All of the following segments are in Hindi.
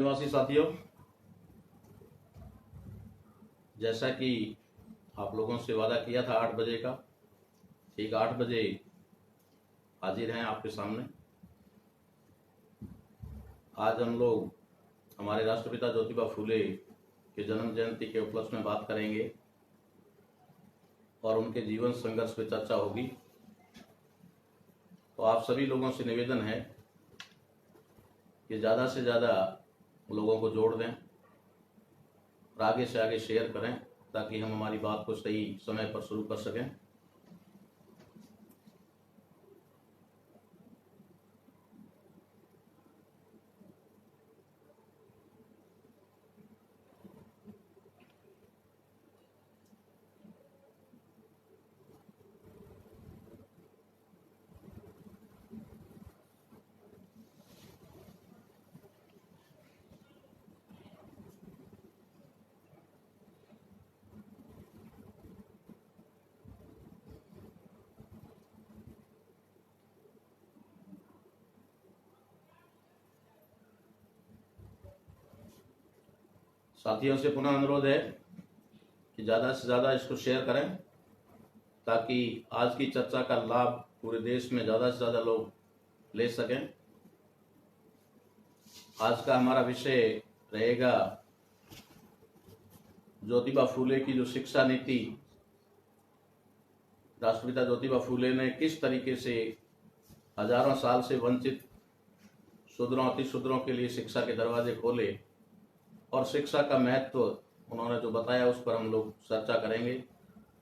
निवासी साथियों, जैसा कि आप लोगों से वादा किया था 8 बजे का, ठीक 8 बजे हाजिर हैं आपके सामने। आज हम लोग हमारे राष्ट्रपिता ज्योतिबा फूले के जन्म जयंती के उपलक्ष्य में बात करेंगे और उनके जीवन संघर्ष पे चर्चा होगी। तो आप सभी लोगों से निवेदन है कि ज़्यादा से ज़्यादा लोगों को जोड़ दें और आगे से आगे शेयर करें ताकि हम हमारी बात को सही समय पर शुरू कर सकें। साथियों से पुनः अनुरोध है कि ज़्यादा से ज़्यादा इसको शेयर करें ताकि आज की चर्चा का लाभ पूरे देश में ज़्यादा से ज़्यादा लोग ले सकें। आज का हमारा विषय रहेगा ज्योतिबा फूले की जो शिक्षा नीति, राष्ट्रपिता ज्योतिबा फूले ने किस तरीके से हजारों साल से वंचित शूद्रों अतिशूद्रों के लिए शिक्षा के दरवाजे खोले और शिक्षा का महत्व उन्होंने जो बताया उस पर हम लोग चर्चा करेंगे।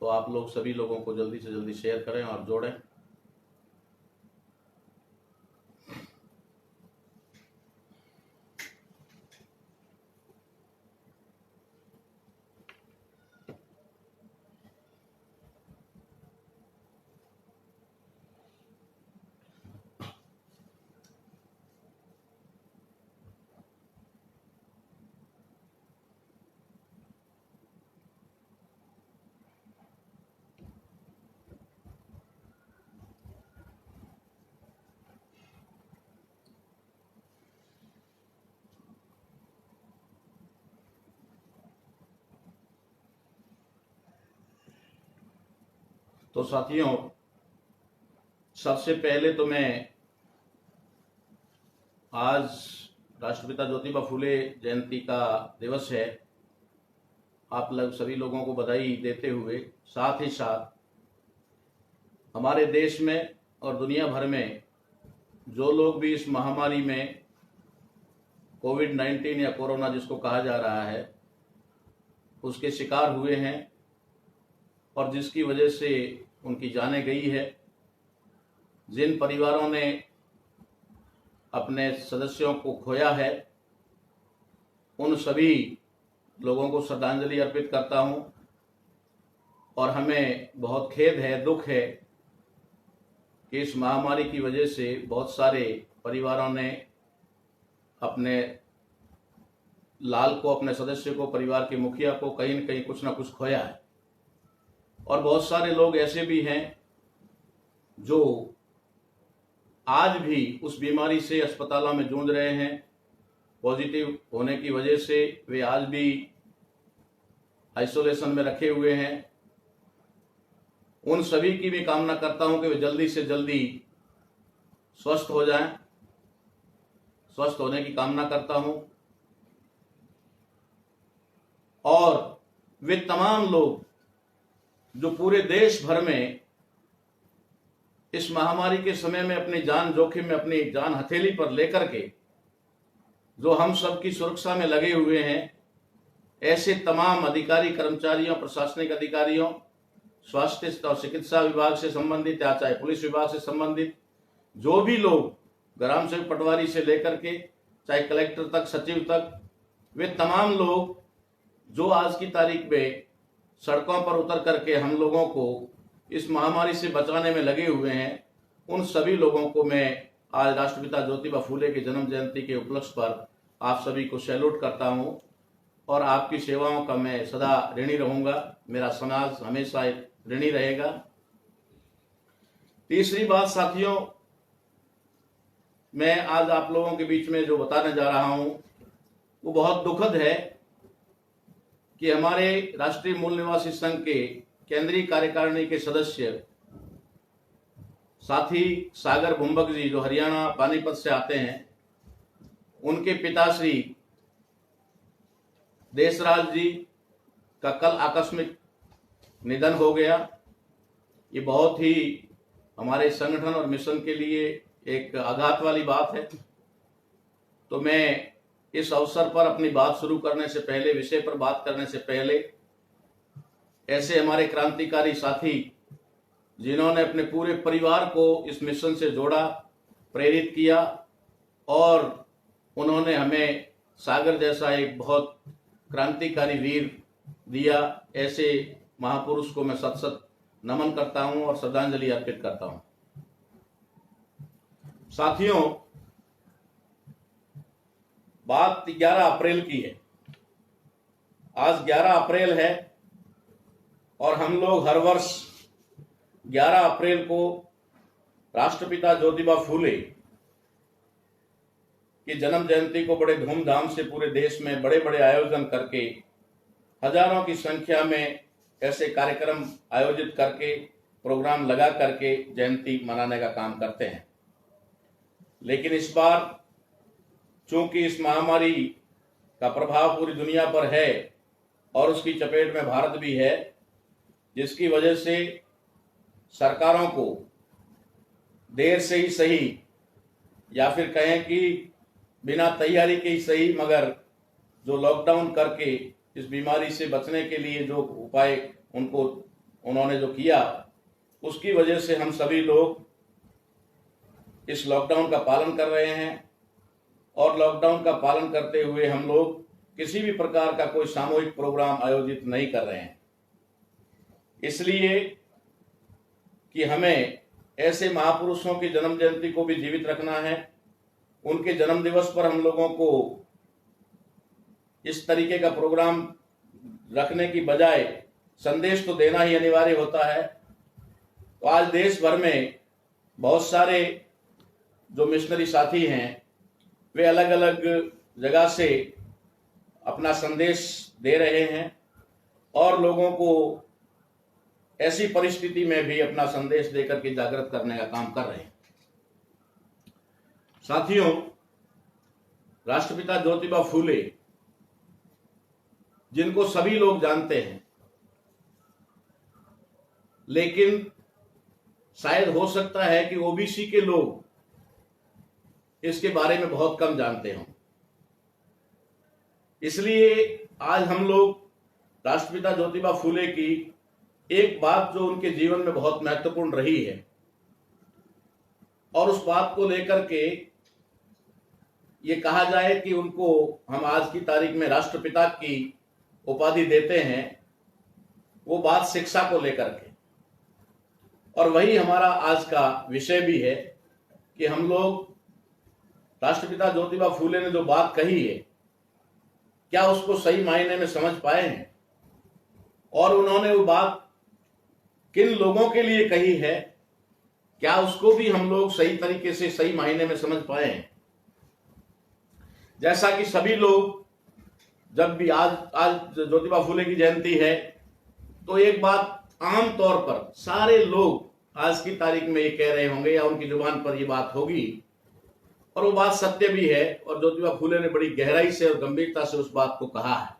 तो आप लोग सभी लोगों को जल्दी से जल्दी शेयर करें और जोड़ें। तो साथियों, सबसे पहले तो मैं आज राष्ट्रपिता ज्योतिबा फूले जयंती का दिवस है, आप लोग सभी लोगों को बधाई देते हुए साथ ही साथ हमारे देश में और दुनिया भर में जो लोग भी इस महामारी में कोविड-19 या कोरोना जिसको कहा जा रहा है उसके शिकार हुए हैं और जिसकी वजह से उनकी जानें गई है, जिन परिवारों ने अपने सदस्यों को खोया है, उन सभी लोगों को श्रद्धांजलि अर्पित करता हूं। और हमें बहुत खेद है, दुख है कि इस महामारी की वजह से बहुत सारे परिवारों ने अपने लाल को, अपने सदस्य को, परिवार के मुखिया को कहीं न कहीं कुछ ना कुछ खोया है। और बहुत सारे लोग ऐसे भी हैं जो आज भी उस बीमारी से अस्पतालों में जूझ रहे हैं। पॉजिटिव होने की वजह से वे आज भी आइसोलेशन में रखे हुए हैं। उन सभी की भी कामना करता हूं कि वे जल्दी से जल्दी स्वस्थ हो जाएं, स्वस्थ होने की कामना करता हूं। और वे तमाम लोग जो पूरे देश भर में इस महामारी के समय में अपनी जान जोखिम में, अपनी जान हथेली पर लेकर के जो हम सबकी सुरक्षा में लगे हुए हैं, ऐसे तमाम अधिकारी, कर्मचारियों, प्रशासनिक अधिकारियों, स्वास्थ्य और चिकित्सा विभाग से संबंधित या चाहे पुलिस विभाग से संबंधित जो भी लोग, ग्राम सेवक पटवारी से लेकर के चाहे कलेक्टर तक, सचिव तक, वे तमाम लोग जो आज की तारीख में सड़कों पर उतर करके हम लोगों को इस महामारी से बचाने में लगे हुए हैं, उन सभी लोगों को मैं आज राष्ट्रपिता ज्योतिबा फूले के जन्म जयंती के उपलक्ष्य पर आप सभी को सैल्यूट करता हूं और आपकी सेवाओं का मैं सदा ऋणी रहूंगा। मेरा समाज हमेशा ऋणी रहेगा। तीसरी बात साथियों, मैं आज आप लोगों के बीच में जो बताने जा रहा हूं वो बहुत दुखद है कि हमारे राष्ट्रीय मूल निवासी संघ के केंद्रीय कार्यकारिणी के सदस्य साथी सागर भुंबक जी, जो हरियाणा पानीपत से आते हैं, उनके पिताश्री देशराज जी का कल आकस्मिक निधन हो गया। ये बहुत ही हमारे संगठन और मिशन के लिए एक आघात वाली बात है। तो मैं इस अवसर पर अपनी बात शुरू करने से पहले, विषय पर बात करने से पहले, ऐसे हमारे क्रांतिकारी साथी जिन्होंने अपने पूरे परिवार को इस मिशन से जोड़ा, प्रेरित किया और उन्होंने हमें सागर जैसा एक बहुत क्रांतिकारी वीर दिया, ऐसे महापुरुष को मैं सत सत नमन करता हूं और श्रद्धांजलि अर्पित करता हूं। साथियों, बात 11 अप्रैल की है। आज 11 अप्रैल है और हम लोग हर वर्ष 11 अप्रैल को राष्ट्रपिता ज्योतिबा फूले की जन्म जयंती को बड़े धूमधाम से पूरे देश में बड़े बड़े आयोजन करके, हजारों की संख्या में ऐसे कार्यक्रम आयोजित करके, प्रोग्राम लगा करके जयंती मनाने का काम करते हैं। लेकिन इस बार चूंकि इस महामारी का प्रभाव पूरी दुनिया पर है और उसकी चपेट में भारत भी है, जिसकी वजह से सरकारों को देर से ही सही या फिर कहें कि बिना तैयारी के ही सही, मगर जो लॉकडाउन करके इस बीमारी से बचने के लिए जो उपाय उन्होंने जो किया, उसकी वजह से हम सभी लोग इस लॉकडाउन का पालन कर रहे हैं। और लॉकडाउन का पालन करते हुए हम लोग किसी भी प्रकार का कोई सामूहिक प्रोग्राम आयोजित नहीं कर रहे हैं, इसलिए कि हमें ऐसे महापुरुषों की जन्म जयंती को भी जीवित रखना है। उनके जन्म दिवस पर हम लोगों को इस तरीके का प्रोग्राम रखने की बजाय संदेश तो देना ही अनिवार्य होता है। तो आज देश भर में बहुत सारे जो मिशनरी साथी हैं, वे अलग अलग जगह से अपना संदेश दे रहे हैं और लोगों को ऐसी परिस्थिति में भी अपना संदेश देकर के जागृत करने का काम कर रहे हैं। साथियों, राष्ट्रपिता ज्योतिबा फूले, जिनको सभी लोग जानते हैं, लेकिन शायद हो सकता है कि ओबीसी के लोग इसके बारे में बहुत कम जानते हों। इसलिए आज हम लोग राष्ट्रपिता ज्योतिबा फूले की एक बात जो उनके जीवन में बहुत महत्वपूर्ण रही है और उस बात को लेकर के ये कहा जाए कि उनको हम आज की तारीख में राष्ट्रपिता की उपाधि देते हैं, वो बात शिक्षा को लेकर के, और वही हमारा आज का विषय भी है कि हम लोग राष्ट्रपिता ज्योतिबा फूले ने जो बात कही है, क्या उसको सही मायने में समझ पाए हैं और उन्होंने वो बात किन लोगों के लिए कही है, क्या उसको भी हम लोग सही तरीके से सही मायने में समझ पाए हैं। जैसा कि सभी लोग जब भी आज ज्योतिबा फूले की जयंती है, तो एक बात आम तौर पर सारे लोग आज की तारीख में ये कह रहे होंगे या उनकी जुबान पर ये बात होगी, और वो बात सत्य भी है और ज्योतिबा फूले ने बड़ी गहराई से और गंभीरता से उस बात को कहा है।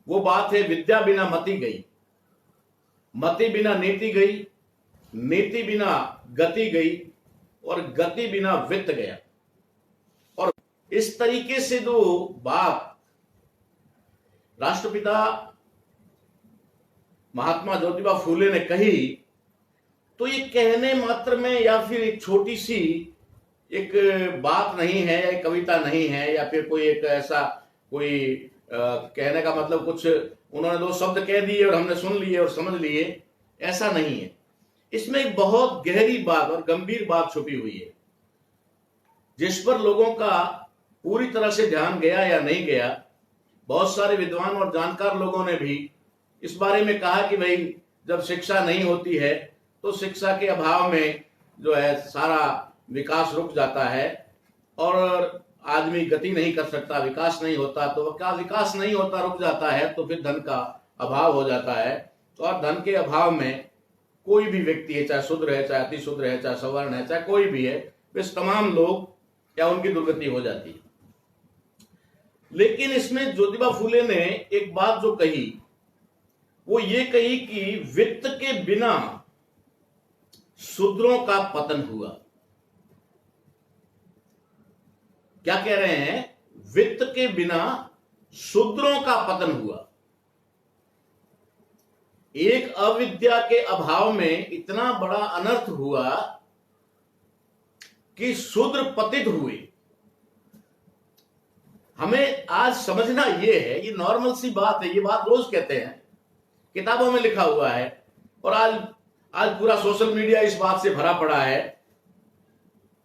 वो बात है, विद्या बिना मति गई, मति बिना नीति गई, नीति बिना गति गई और गति बिना वित्त गया। और इस तरीके से जो बात राष्ट्रपिता महात्मा ज्योतिबा फूले ने कही, तो ये कहने मात्र में या फिर एक छोटी सी एक बात नहीं है, एक कविता नहीं है, या फिर कोई एक ऐसा कोई कहने का मतलब कुछ उन्होंने दो शब्द कह दिए और हमने सुन लिए और समझ लिए, ऐसा नहीं है। इसमें एक बहुत गहरी बात और गंभीर बात छुपी हुई है, जिस पर लोगों का पूरी तरह से ध्यान गया या नहीं गया। बहुत सारे विद्वान और जानकार लोगों ने भी इस बारे में कहा कि भाई, जब शिक्षा नहीं होती है तो शिक्षा के अभाव में जो है सारा विकास रुक जाता है और आदमी गति नहीं कर सकता, विकास नहीं होता, तो क्या विकास नहीं होता, रुक जाता है, तो फिर धन का अभाव हो जाता है। तो और धन के अभाव में कोई भी व्यक्ति है, चाहे शूद्र है, चाहे अति शूद्र है, चाहे सवर्ण है, चाहे कोई भी है, वे तमाम लोग या उनकी दुर्गति हो जाती है। लेकिन इसमें ज्योतिबा फूले ने एक बात जो कही, वो ये कही कि वित्त के बिना शूद्रों का पतन हुआ। क्या कह रहे हैं? वित्त के बिना शूद्रों का पतन हुआ। एक अविद्या के अभाव में इतना बड़ा अनर्थ हुआ कि शूद्र पतित हुए। हमें आज समझना यह है, ये नॉर्मल सी बात है, ये बात रोज कहते हैं, किताबों में लिखा हुआ है, और आज पूरा सोशल मीडिया इस बात से भरा पड़ा है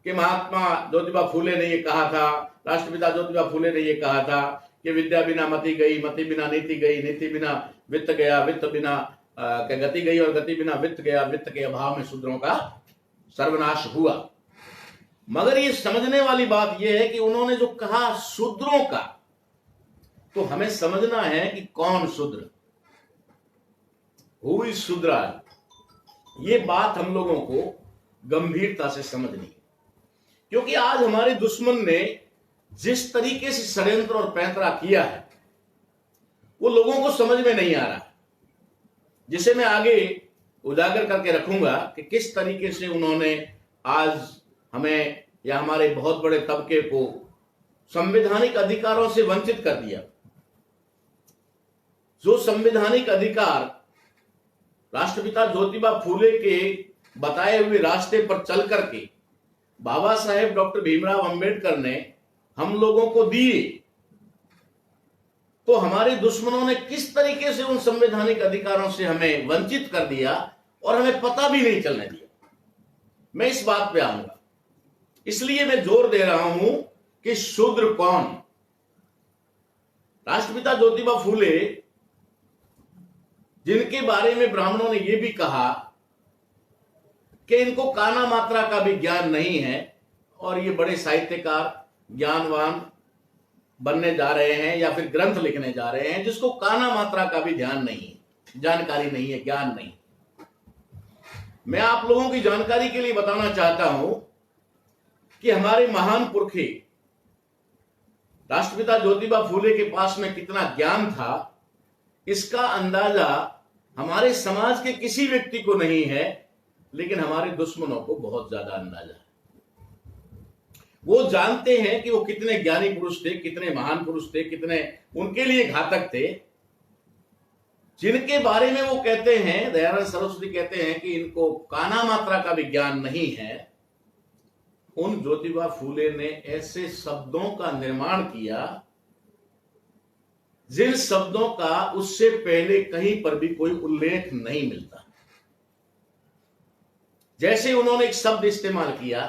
कि महात्मा ज्योतिबा फूले ने ये कहा था, राष्ट्रपिता ज्योतिबा फूले ने ये कहा था कि विद्या बिना मति गई, मति बिना नीति गई, नीति बिना वित्त गया, वित्त बिना गति गई, और गति बिना वित्त गया, वित्त के अभाव में शूद्रों का सर्वनाश हुआ। मगर ये समझने वाली बात यह है कि उन्होंने जो कहा शूद्रों का, तो हमें समझना है कि कौन शूद्र, हु इज शूद्रा। ये बात हम लोगों को गंभीरता से समझनी है, क्योंकि आज हमारे दुश्मन ने जिस तरीके से षड्यंत्र और पैंतरा किया है, वो लोगों को समझ में नहीं आ रहा, जिसे मैं आगे उजागर करके रखूंगा कि किस तरीके से उन्होंने आज हमें या हमारे बहुत बड़े तबके को संवैधानिक अधिकारों से वंचित कर दिया। जो संवैधानिक अधिकार राष्ट्रपिता ज्योतिबा फूले के बताए हुए रास्ते पर चल करके बाबा साहेब डॉक्टर भीमराव अंबेडकर ने हम लोगों को दिए, तो हमारे दुश्मनों ने किस तरीके से उन संवैधानिक अधिकारों से हमें वंचित कर दिया और हमें पता भी नहीं चलने दिया। मैं इस बात पे आऊंगा, इसलिए मैं जोर दे रहा हूं कि शूद्र कौन। राष्ट्रपिता ज्योतिबा फूले, जिनके बारे में ब्राह्मणों ने यह भी कहा कि इनको काना मात्रा का भी ज्ञान नहीं है और ये बड़े साहित्यकार ज्ञानवान बनने जा रहे हैं या फिर ग्रंथ लिखने जा रहे हैं जिसको काना मात्रा का भी ध्यान नहीं है, जानकारी नहीं है, ज्ञान नहीं। मैं आप लोगों की जानकारी के लिए बताना चाहता हूं कि हमारे महान पुरखे राष्ट्रपिता ज्योतिबा फूले के पास में कितना ज्ञान था, इसका अंदाजा हमारे समाज के किसी व्यक्ति को नहीं है, लेकिन हमारे दुश्मनों को बहुत ज्यादा अंदाजा है। वो जानते हैं कि वो कितने ज्ञानी पुरुष थे, कितने महान पुरुष थे, कितने उनके लिए घातक थे। जिनके बारे में वो कहते हैं, दयानंद सरस्वती कहते हैं कि इनको काना मात्रा का भी ज्ञान नहीं है, उन ज्योतिबा फूले ने ऐसे शब्दों का निर्माण किया जिन शब्दों का उससे पहले कहीं पर भी कोई उल्लेख नहीं मिलता। जैसे उन्होंने एक शब्द इस्तेमाल किया,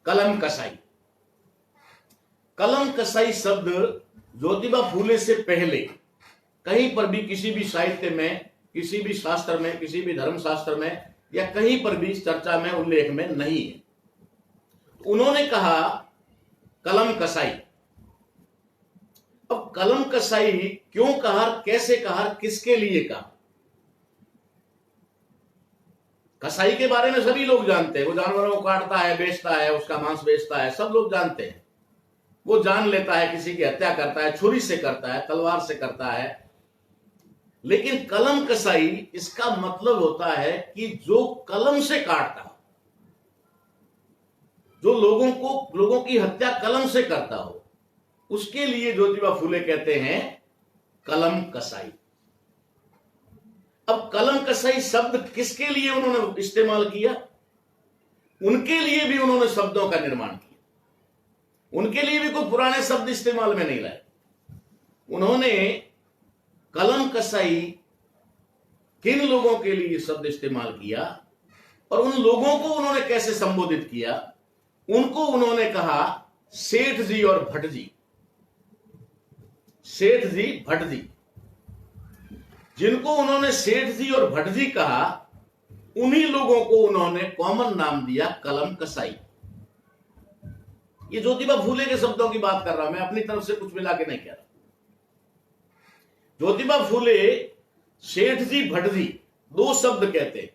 कलम कसाई। कलम कसाई शब्द ज्योतिबा फूले से पहले कहीं पर भी किसी भी साहित्य में, किसी भी शास्त्र में, किसी भी धर्म शास्त्र में या कहीं पर भी चर्चा में, उल्लेख में नहीं है। उन्होंने कहा कलम कसाई। अब कलम कसाई क्यों कहा, कैसे कहा, किसके लिए कहा? कसाई के बारे में सभी लोग जानते हैं, वो जानवरों को काटता है, बेचता है, उसका मांस बेचता है, सब लोग जानते हैं। वो जान लेता है, किसी की हत्या करता है, छुरी से करता है, तलवार से करता है। लेकिन कलम कसाई, इसका मतलब होता है कि जो कलम से काटता हो, जो लोगों की हत्या कलम से करता हो, उसके लिए ज्योतिबा फूले कहते हैं कलम कसाई। अब कलम कसाई शब्द किसके लिए उन्होंने इस्तेमाल किया? उनके लिए भी उन्होंने शब्दों का निर्माण किया, उनके लिए भी कोई पुराने शब्द इस्तेमाल में नहीं लाए। उन्होंने कलम कसाई किन लोगों के लिए शब्द इस्तेमाल किया और उन लोगों को उन्होंने कैसे संबोधित किया? उनको उन्होंने कहा सेठ जी और भट्ट जी। सेठ जी, भट्ट जी। जिनको उन्होंने सेठ जी और भट्ट जी कहा, उन्हीं लोगों को उन्होंने कॉमन नाम दिया कलम कसाई। ये ज्योतिबा फूले के शब्दों की बात कर रहा हूं, मैं अपनी तरफ से कुछ मिला के नहीं कह रहा। ज्योतिबा फूले सेठ जी भट्ट जी दो शब्द कहते हैं,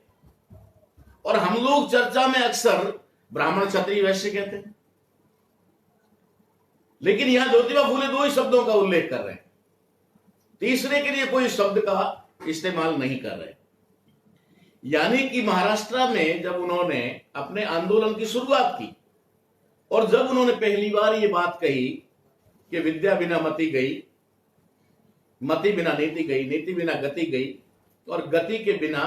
और हम लोग चर्चा में अक्सर ब्राह्मण क्षत्रिय वैश्य कहते हैं, लेकिन यहां ज्योतिबा फूले दो ही शब्दों का उल्लेख कर रहे हैं, तीसरे के लिए कोई शब्द का इस्तेमाल नहीं कर रहे। यानी कि महाराष्ट्र में जब उन्होंने अपने आंदोलन की शुरुआत की और जब उन्होंने पहली बार ये बात कही कि विद्या बिना मति गई, मति बिना नीति गई, नीति बिना गति गई, और गति के बिना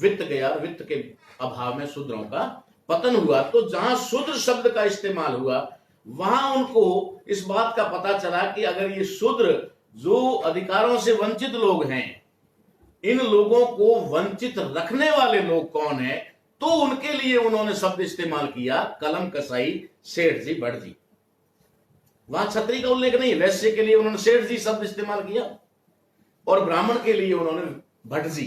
वित्त गया, वित्त के अभाव में शूद्रों का पतन हुआ, तो जहां शूद्र शब्द का इस्तेमाल हुआ वहां उनको इस बात का पता चला कि अगर ये शूद्र जो अधिकारों से वंचित लोग हैं, इन लोगों को वंचित रखने वाले लोग कौन है, तो उनके लिए उन्होंने शब्द इस्तेमाल किया कलम कसाई सेठ जी भट्ट जी। वहां क्षत्रिय का उल्लेख नहीं, वैश्य के लिए उन्होंने सेठ जी शब्द इस्तेमाल किया और ब्राह्मण के लिए उन्होंने भट्ट जी,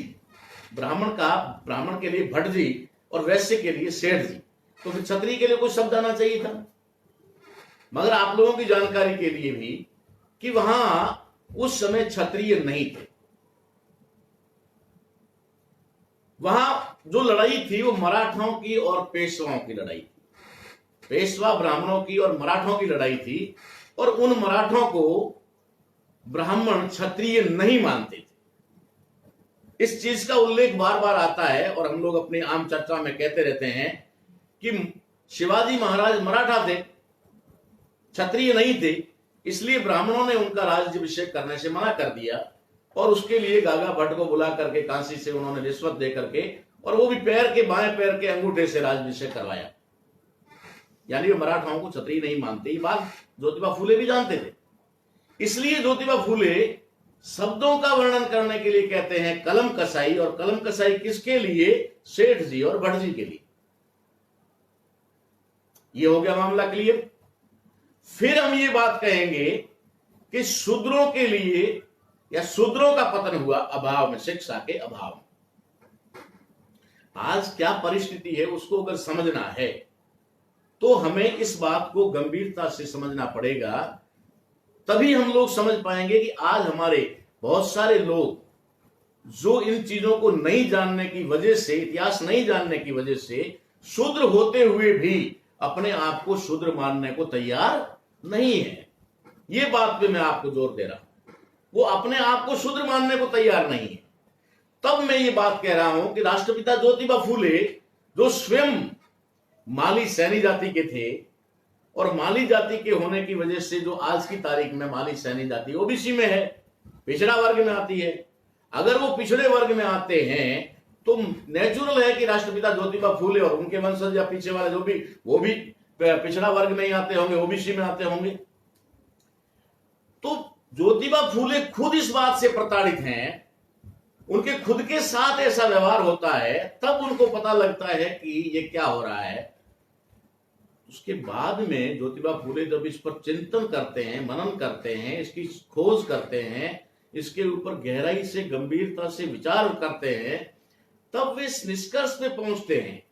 ब्राह्मण के लिए भट्ट जी और वैश्य के लिए सेठ जी। तो फिर क्षत्रिय के लिए कोई शब्द आना चाहिए था। मगर आप लोगों की जानकारी के लिए भी कि वहां उस समय क्षत्रिय नहीं थे, वहां जो लड़ाई थी वो मराठाओं की और पेशवाओं की लड़ाई थी, पेशवा ब्राह्मणों की और मराठों की लड़ाई थी, और उन मराठों को ब्राह्मण क्षत्रिय नहीं मानते थे। इस चीज का उल्लेख बार बार आता है और हम लोग अपनी आम चर्चा में कहते रहते हैं कि शिवाजी महाराज मराठा थे, क्षत्रिय नहीं थे, इसलिए ब्राह्मणों ने उनका राज्याभिषेक करने से मना कर दिया, और उसके लिए गागा भट्ट को बुला करके काशी से उन्होंने रिश्वत दे करके, और वो भी पैर के बाएं पैर के अंगूठे से राज्याभिषेक करवाया। यानी वो मराठाओं को क्षत्रिय नहीं मानते, ये बात ज्योतिबा फूले भी जानते थे। इसलिए ज्योतिबा फूले शब्दों का वर्णन करने के लिए कहते हैं कलम कसाई, और कलम कसाई किसके लिए? सेठ जी और भट्ट जी के लिए। ये हो गया मामला क्लियर। फिर हम ये बात कहेंगे कि शूद्रों के लिए या शूद्रों का पतन हुआ अभाव में, शिक्षा के अभाव में। आज क्या परिस्थिति है उसको अगर समझना है तो हमें इस बात को गंभीरता से समझना पड़ेगा, तभी हम लोग समझ पाएंगे कि आज हमारे बहुत सारे लोग जो इन चीजों को नहीं जानने की वजह से, इतिहास नहीं जानने की वजह से, शूद्र होते हुए भी अपने आप को शूद्र मानने को तैयार नहीं है। ये बात पे मैं आपको जोर दे रहा हूं, वो अपने आप को शूद्र मानने को तैयार नहीं है। तब मैं ये बात कह रहा हूं कि राष्ट्रपिता ज्योतिबा फूले जो स्वयं माली सैनी जाति के थे, और माली जाति के होने की वजह से जो आज की तारीख में माली सैनी जाति ओबीसी में है, पिछड़ा वर्ग में आती है, अगर वो पिछड़े वर्ग में आते हैं तो नेचुरल है कि राष्ट्रपिता ज्योतिबा फूले और उनके वंशज या पीछे वाले जो भी, वो भी पिछड़ा वर्ग में ही आते होंगे, ओबीसी में आते होंगे। तो ज्योतिबा फूले खुद इस बात से प्रताड़ित हैं, उनके खुद के साथ ऐसा व्यवहार होता है, तब उनको पता लगता है कि ये क्या हो रहा है। उसके बाद में ज्योतिबा फूले जब इस पर चिंतन करते हैं, मनन करते हैं, इसकी खोज करते हैं, इसके ऊपर गहराई से, गंभीरता से विचार करते हैं, तब वे इस निष्कर्ष पे पहुंचते हैं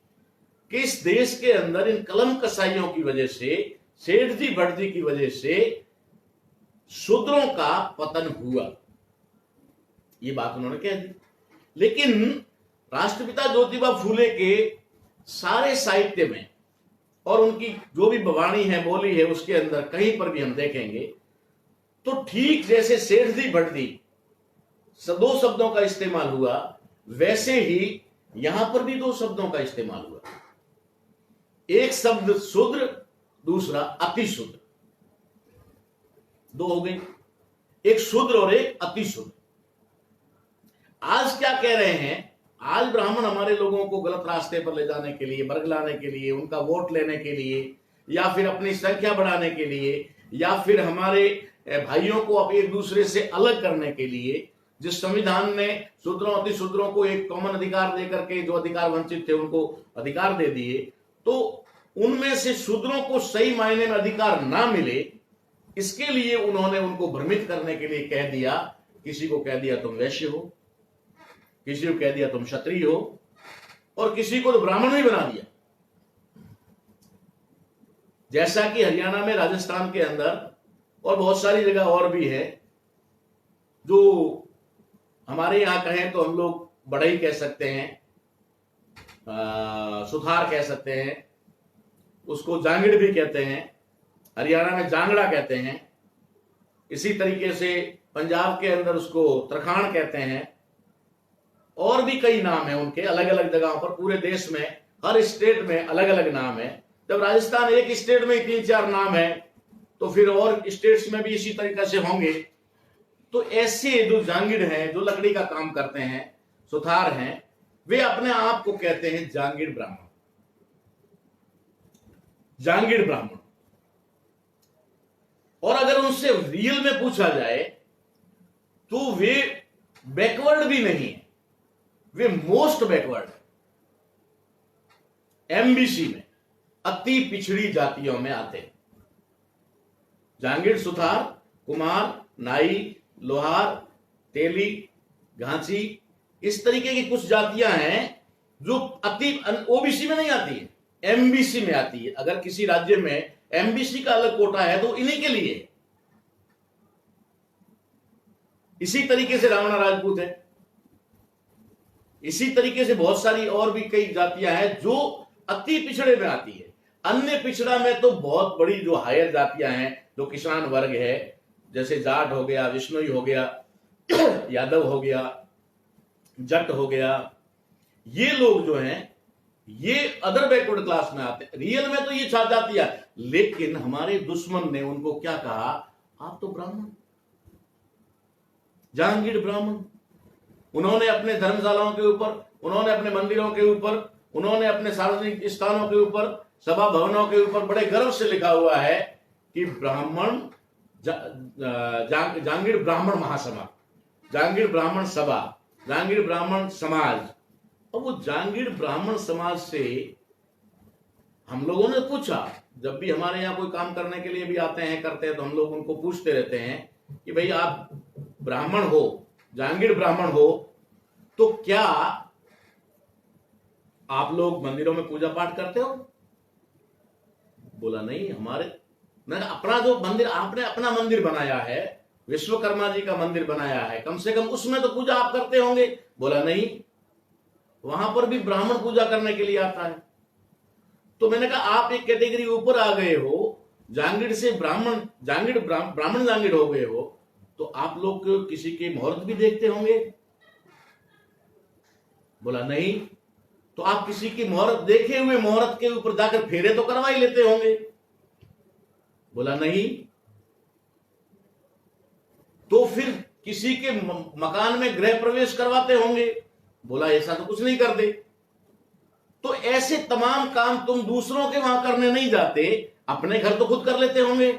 कि इस देश के अंदर इन कलम कसाइयों की वजह से, सेठ जी भट्ट जी की वजह से शूद्रों का पतन हुआ। ये बात उन्होंने कह दी। लेकिन राष्ट्रपिता ज्योतिबा फूले के सारे साहित्य में और उनकी जो भी वाणी है, बोली है, उसके अंदर कहीं पर भी हम देखेंगे तो ठीक जैसे सेठ जी भट्ट जी दो शब्दों का इस्तेमाल हुआ, वैसे ही यहां पर भी दो शब्दों का इस्तेमाल हुआ। एक शब्द शूद्र, दूसरा अति शूद्र, दो हो गई, एक शूद्र और एक अति शूद्र। आज क्या कह रहे हैं? आज ब्राह्मण हमारे लोगों को गलत रास्ते पर ले जाने के लिए, बरगलाने के लिए, उनका वोट लेने के लिए, या फिर अपनी संख्या बढ़ाने के लिए, या फिर हमारे भाइयों को अब एक दूसरे से अलग करने के लिए, जिस संविधान ने शूद्रों अति शूद्रों को एक कॉमन अधिकार देकर के जो अधिकार वंचित थे उनको अधिकार दे दिए, तो उनमें से शूद्रों को सही मायने में अधिकार ना मिले, इसके लिए उन्होंने उनको भ्रमित करने के लिए कह दिया, किसी को कह दिया तुम वैश्य हो, किसी को कह दिया तुम क्षत्रिय हो, और किसी को तो ब्राह्मण भी बना दिया। जैसा कि हरियाणा में, राजस्थान के अंदर और बहुत सारी जगह और भी है, जो हमारे यहाँ कहें तो हम लोग बढ़ई कह सकते हैं, सुथार कह सकते हैं, उसको जांगिड़ भी कहते हैं, हरियाणा में जांगड़ा कहते हैं, इसी तरीके से पंजाब के अंदर उसको तरखान कहते हैं, और भी कई नाम है उनके अलग अलग जगहों पर। पूरे देश में हर स्टेट में अलग अलग नाम है। जब राजस्थान एक स्टेट में 3-4 नाम है तो फिर और स्टेट्स में भी इसी तरीके से होंगे। तो ऐसे जो जांगिड़ हैं, जो लकड़ी का काम करते हैं, सुथार हैं, वे अपने आप को कहते हैं जांगिड़ ब्राह्मण। जांगिड़ ब्राह्मण। और अगर उनसे रियल में पूछा जाए तो वे बैकवर्ड भी नहीं है, वे मोस्ट बैकवर्ड है। एमबीसी में अति पिछड़ी जातियों में आते हैं। जांगिड़, सुथार, कुमार, नाई, लोहार, तेली, घांची, इस तरीके की कुछ जातियां हैं जो अति ओबीसी में नहीं आती है, एमबीसी में आती है। अगर किसी राज्य में एमबीसी का अलग कोटा है तो इन्हीं के लिए। इसी तरीके से रावणा राजपूत है, इसी तरीके से बहुत सारी और भी कई जातियां हैं जो अति पिछड़े में आती है। अन्य पिछड़ा में तो बहुत बड़ी जो हायर जातियां हैं, जो किसान वर्ग है, जैसे जाट हो गया, विश्नोई हो गया, यादव हो गया, जट हो गया, ये लोग जो हैं ये अदर बैकवर्ड क्लास में आते हैं। रियल में तो ये छा जातियां, लेकिन हमारे दुश्मन ने उनको क्या कहा, आप तो ब्राह्मण, जांगिड़ ब्राह्मण। उन्होंने अपने धर्मशालाओं के ऊपर, उन्होंने अपने मंदिरों के ऊपर, उन्होंने अपने सार्वजनिक स्थानों के ऊपर, सभा भवनों के ऊपर बड़े गर्व से लिखा हुआ है कि ब्राह्मण जांगिड़ ब्राह्मण महासभा, जांगिड़ ब्राह्मण सभा, जांगिड़ ब्राह्मण समाज। और वो जांगिड़ ब्राह्मण समाज से हम लोगों ने पूछा, जब भी हमारे यहाँ कोई काम करने के लिए भी आते हैं, करते हैं, तो हम लोग उनको पूछते रहते हैं कि भाई आप ब्राह्मण हो, जांगिड़ ब्राह्मण हो, तो क्या आप लोग मंदिरों में पूजा पाठ करते हो? बोला नहीं, हमारे मैंने अपना जो मंदिर, आपने अपना मंदिर बनाया है, विश्वकर्मा जी का मंदिर बनाया है, कम से कम उसमें तो पूजा आप करते होंगे। बोला नहीं, वहां पर भी ब्राह्मण पूजा करने के लिए आता है। तो मैंने कहा आप एक कैटेगरी ऊपर आ गए हो, जांगिड़ से ब्राह्मण, जांगिड़ ब्राह्मण जांगिड़ हो गए हो, तो आप लोग किसी के मुहूर्त भी देखते होंगे? बोला नहीं। तो आप किसी की मुहूर्त देखे हुए मुहूर्त के ऊपर जाकर फेरे तो करवा ही लेते होंगे? बोला नहीं। तो फिर किसी के मकान में गृह प्रवेश करवाते होंगे? बोला ऐसा तो कुछ नहीं करते। तो ऐसे तमाम काम तुम दूसरों के वहां करने नहीं जाते, अपने घर तो खुद कर लेते होंगे?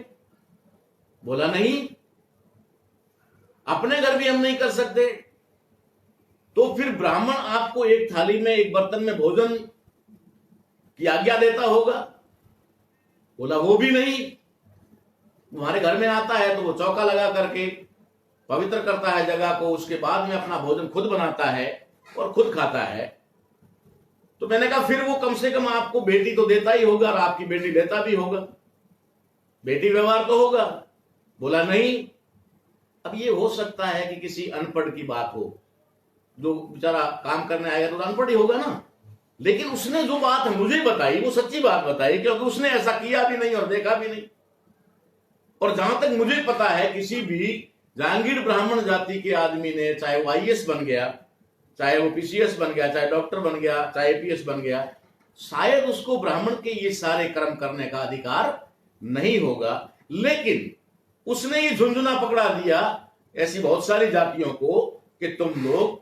बोला नहीं, अपने घर भी हम नहीं कर सकते। तो फिर ब्राह्मण आपको एक थाली में, एक बर्तन में भोजन की आज्ञा देता होगा? बोला वो भी नहीं। तुम्हारे घर में आता है तो वो चौका लगा करके पवित्र करता है जगह को, उसके बाद में अपना भोजन खुद बनाता है और खुद खाता है। तो मैंने कहा फिर वो कम से कम आपको बेटी तो देता ही होगा, और आपकी बेटी देता भी होगा, बेटी व्यवहार तो होगा। बोला नहीं। अब ये हो सकता है कि किसी अनपढ़ की बात हो, जो बेचारा काम करने आएगा तो अनपढ़ ही होगा ना, लेकिन उसने जो बात मुझे बताई वो सच्ची बात बताई, क्योंकि उसने ऐसा किया भी नहीं और देखा भी नहीं। और जहां तक मुझे पता है, किसी भी जांगिड़ ब्राह्मण जाति के आदमी ने, चाहे वो आईएएस बन गया, चाहे वो पीसीएस बन गया, चाहे डॉक्टर बन गया, चाहे एपीएस बन गया, शायद उसको ब्राह्मण के ये सारे कर्म करने का अधिकार नहीं होगा। लेकिन उसने ये झुंझुना पकड़ा दिया ऐसी बहुत सारी जातियों को कि तुम लोग,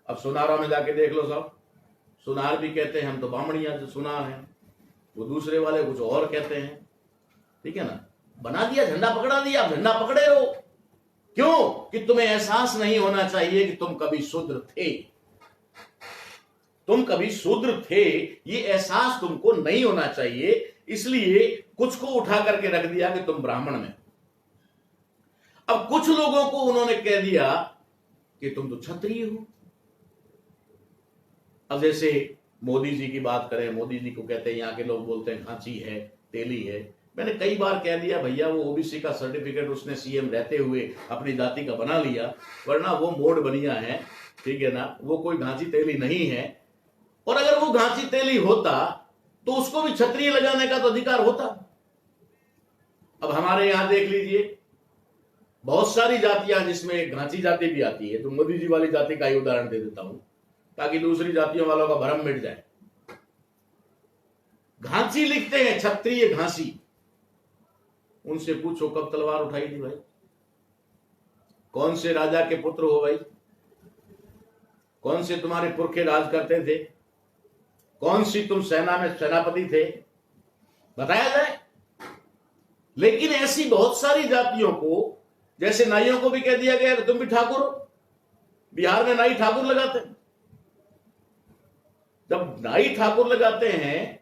अब सुनारों में जाके देख लो, सब सुनार भी कहते हैं हम तो बामणिया जो सुनार हैं, वो दूसरे वाले कुछ और कहते हैं, ठीक है ना। बना दिया, झंडा पकड़ा दिया, आप झंडा पकड़े रहो। क्यों? कि तुम्हें एहसास नहीं होना चाहिए कि तुम कभी शूद्र थे, तुम कभी शूद्र थे, ये एहसास तुमको नहीं होना चाहिए। इसलिए कुछ को उठा करके रख दिया कि तुम ब्राह्मण में। अब कुछ लोगों को उन्होंने कह दिया कि तुम तो क्षत्रिय हो। अब जैसे मोदी जी की बात करें, मोदी जी को कहते हैं, यहाँ के लोग बोलते हैं खांची है, तेली है, मैंने कई बार कह दिया भैया वो ओबीसी का सर्टिफिकेट उसने सीएम रहते हुए अपनी जाति का बना लिया, वरना वो मोड़ बनिया है, ठीक है ना, वो कोई घांची तेली नहीं है। और अगर वो घांची तेली होता तो उसको भी क्षत्रिय लगाने का तो अधिकार होता। अब हमारे यहां देख लीजिए बहुत सारी जातियां जिसमें घांची जाति भी आती है, तो मोदी जी वाली जाति का ही उदाहरण दे देता हूं ताकि दूसरी जातियों वालों का भ्रम मिट जाए। घांची लिखते हैं, क्षत्रिय घांसी। उनसे पूछो कब तलवार उठाई थी भाई, कौन से राजा के पुत्र हो भाई, कौन से तुम्हारे पुरखे राज करते थे, कौन सी तुम सेना में सेनापति थे, बताया जाए। लेकिन ऐसी बहुत सारी जातियों को, जैसे नाइयों को भी कह दिया गया कि तुम भी ठाकुर हो। बिहार में नाई ठाकुर लगाते हैं। जब नाई ठाकुर लगाते हैं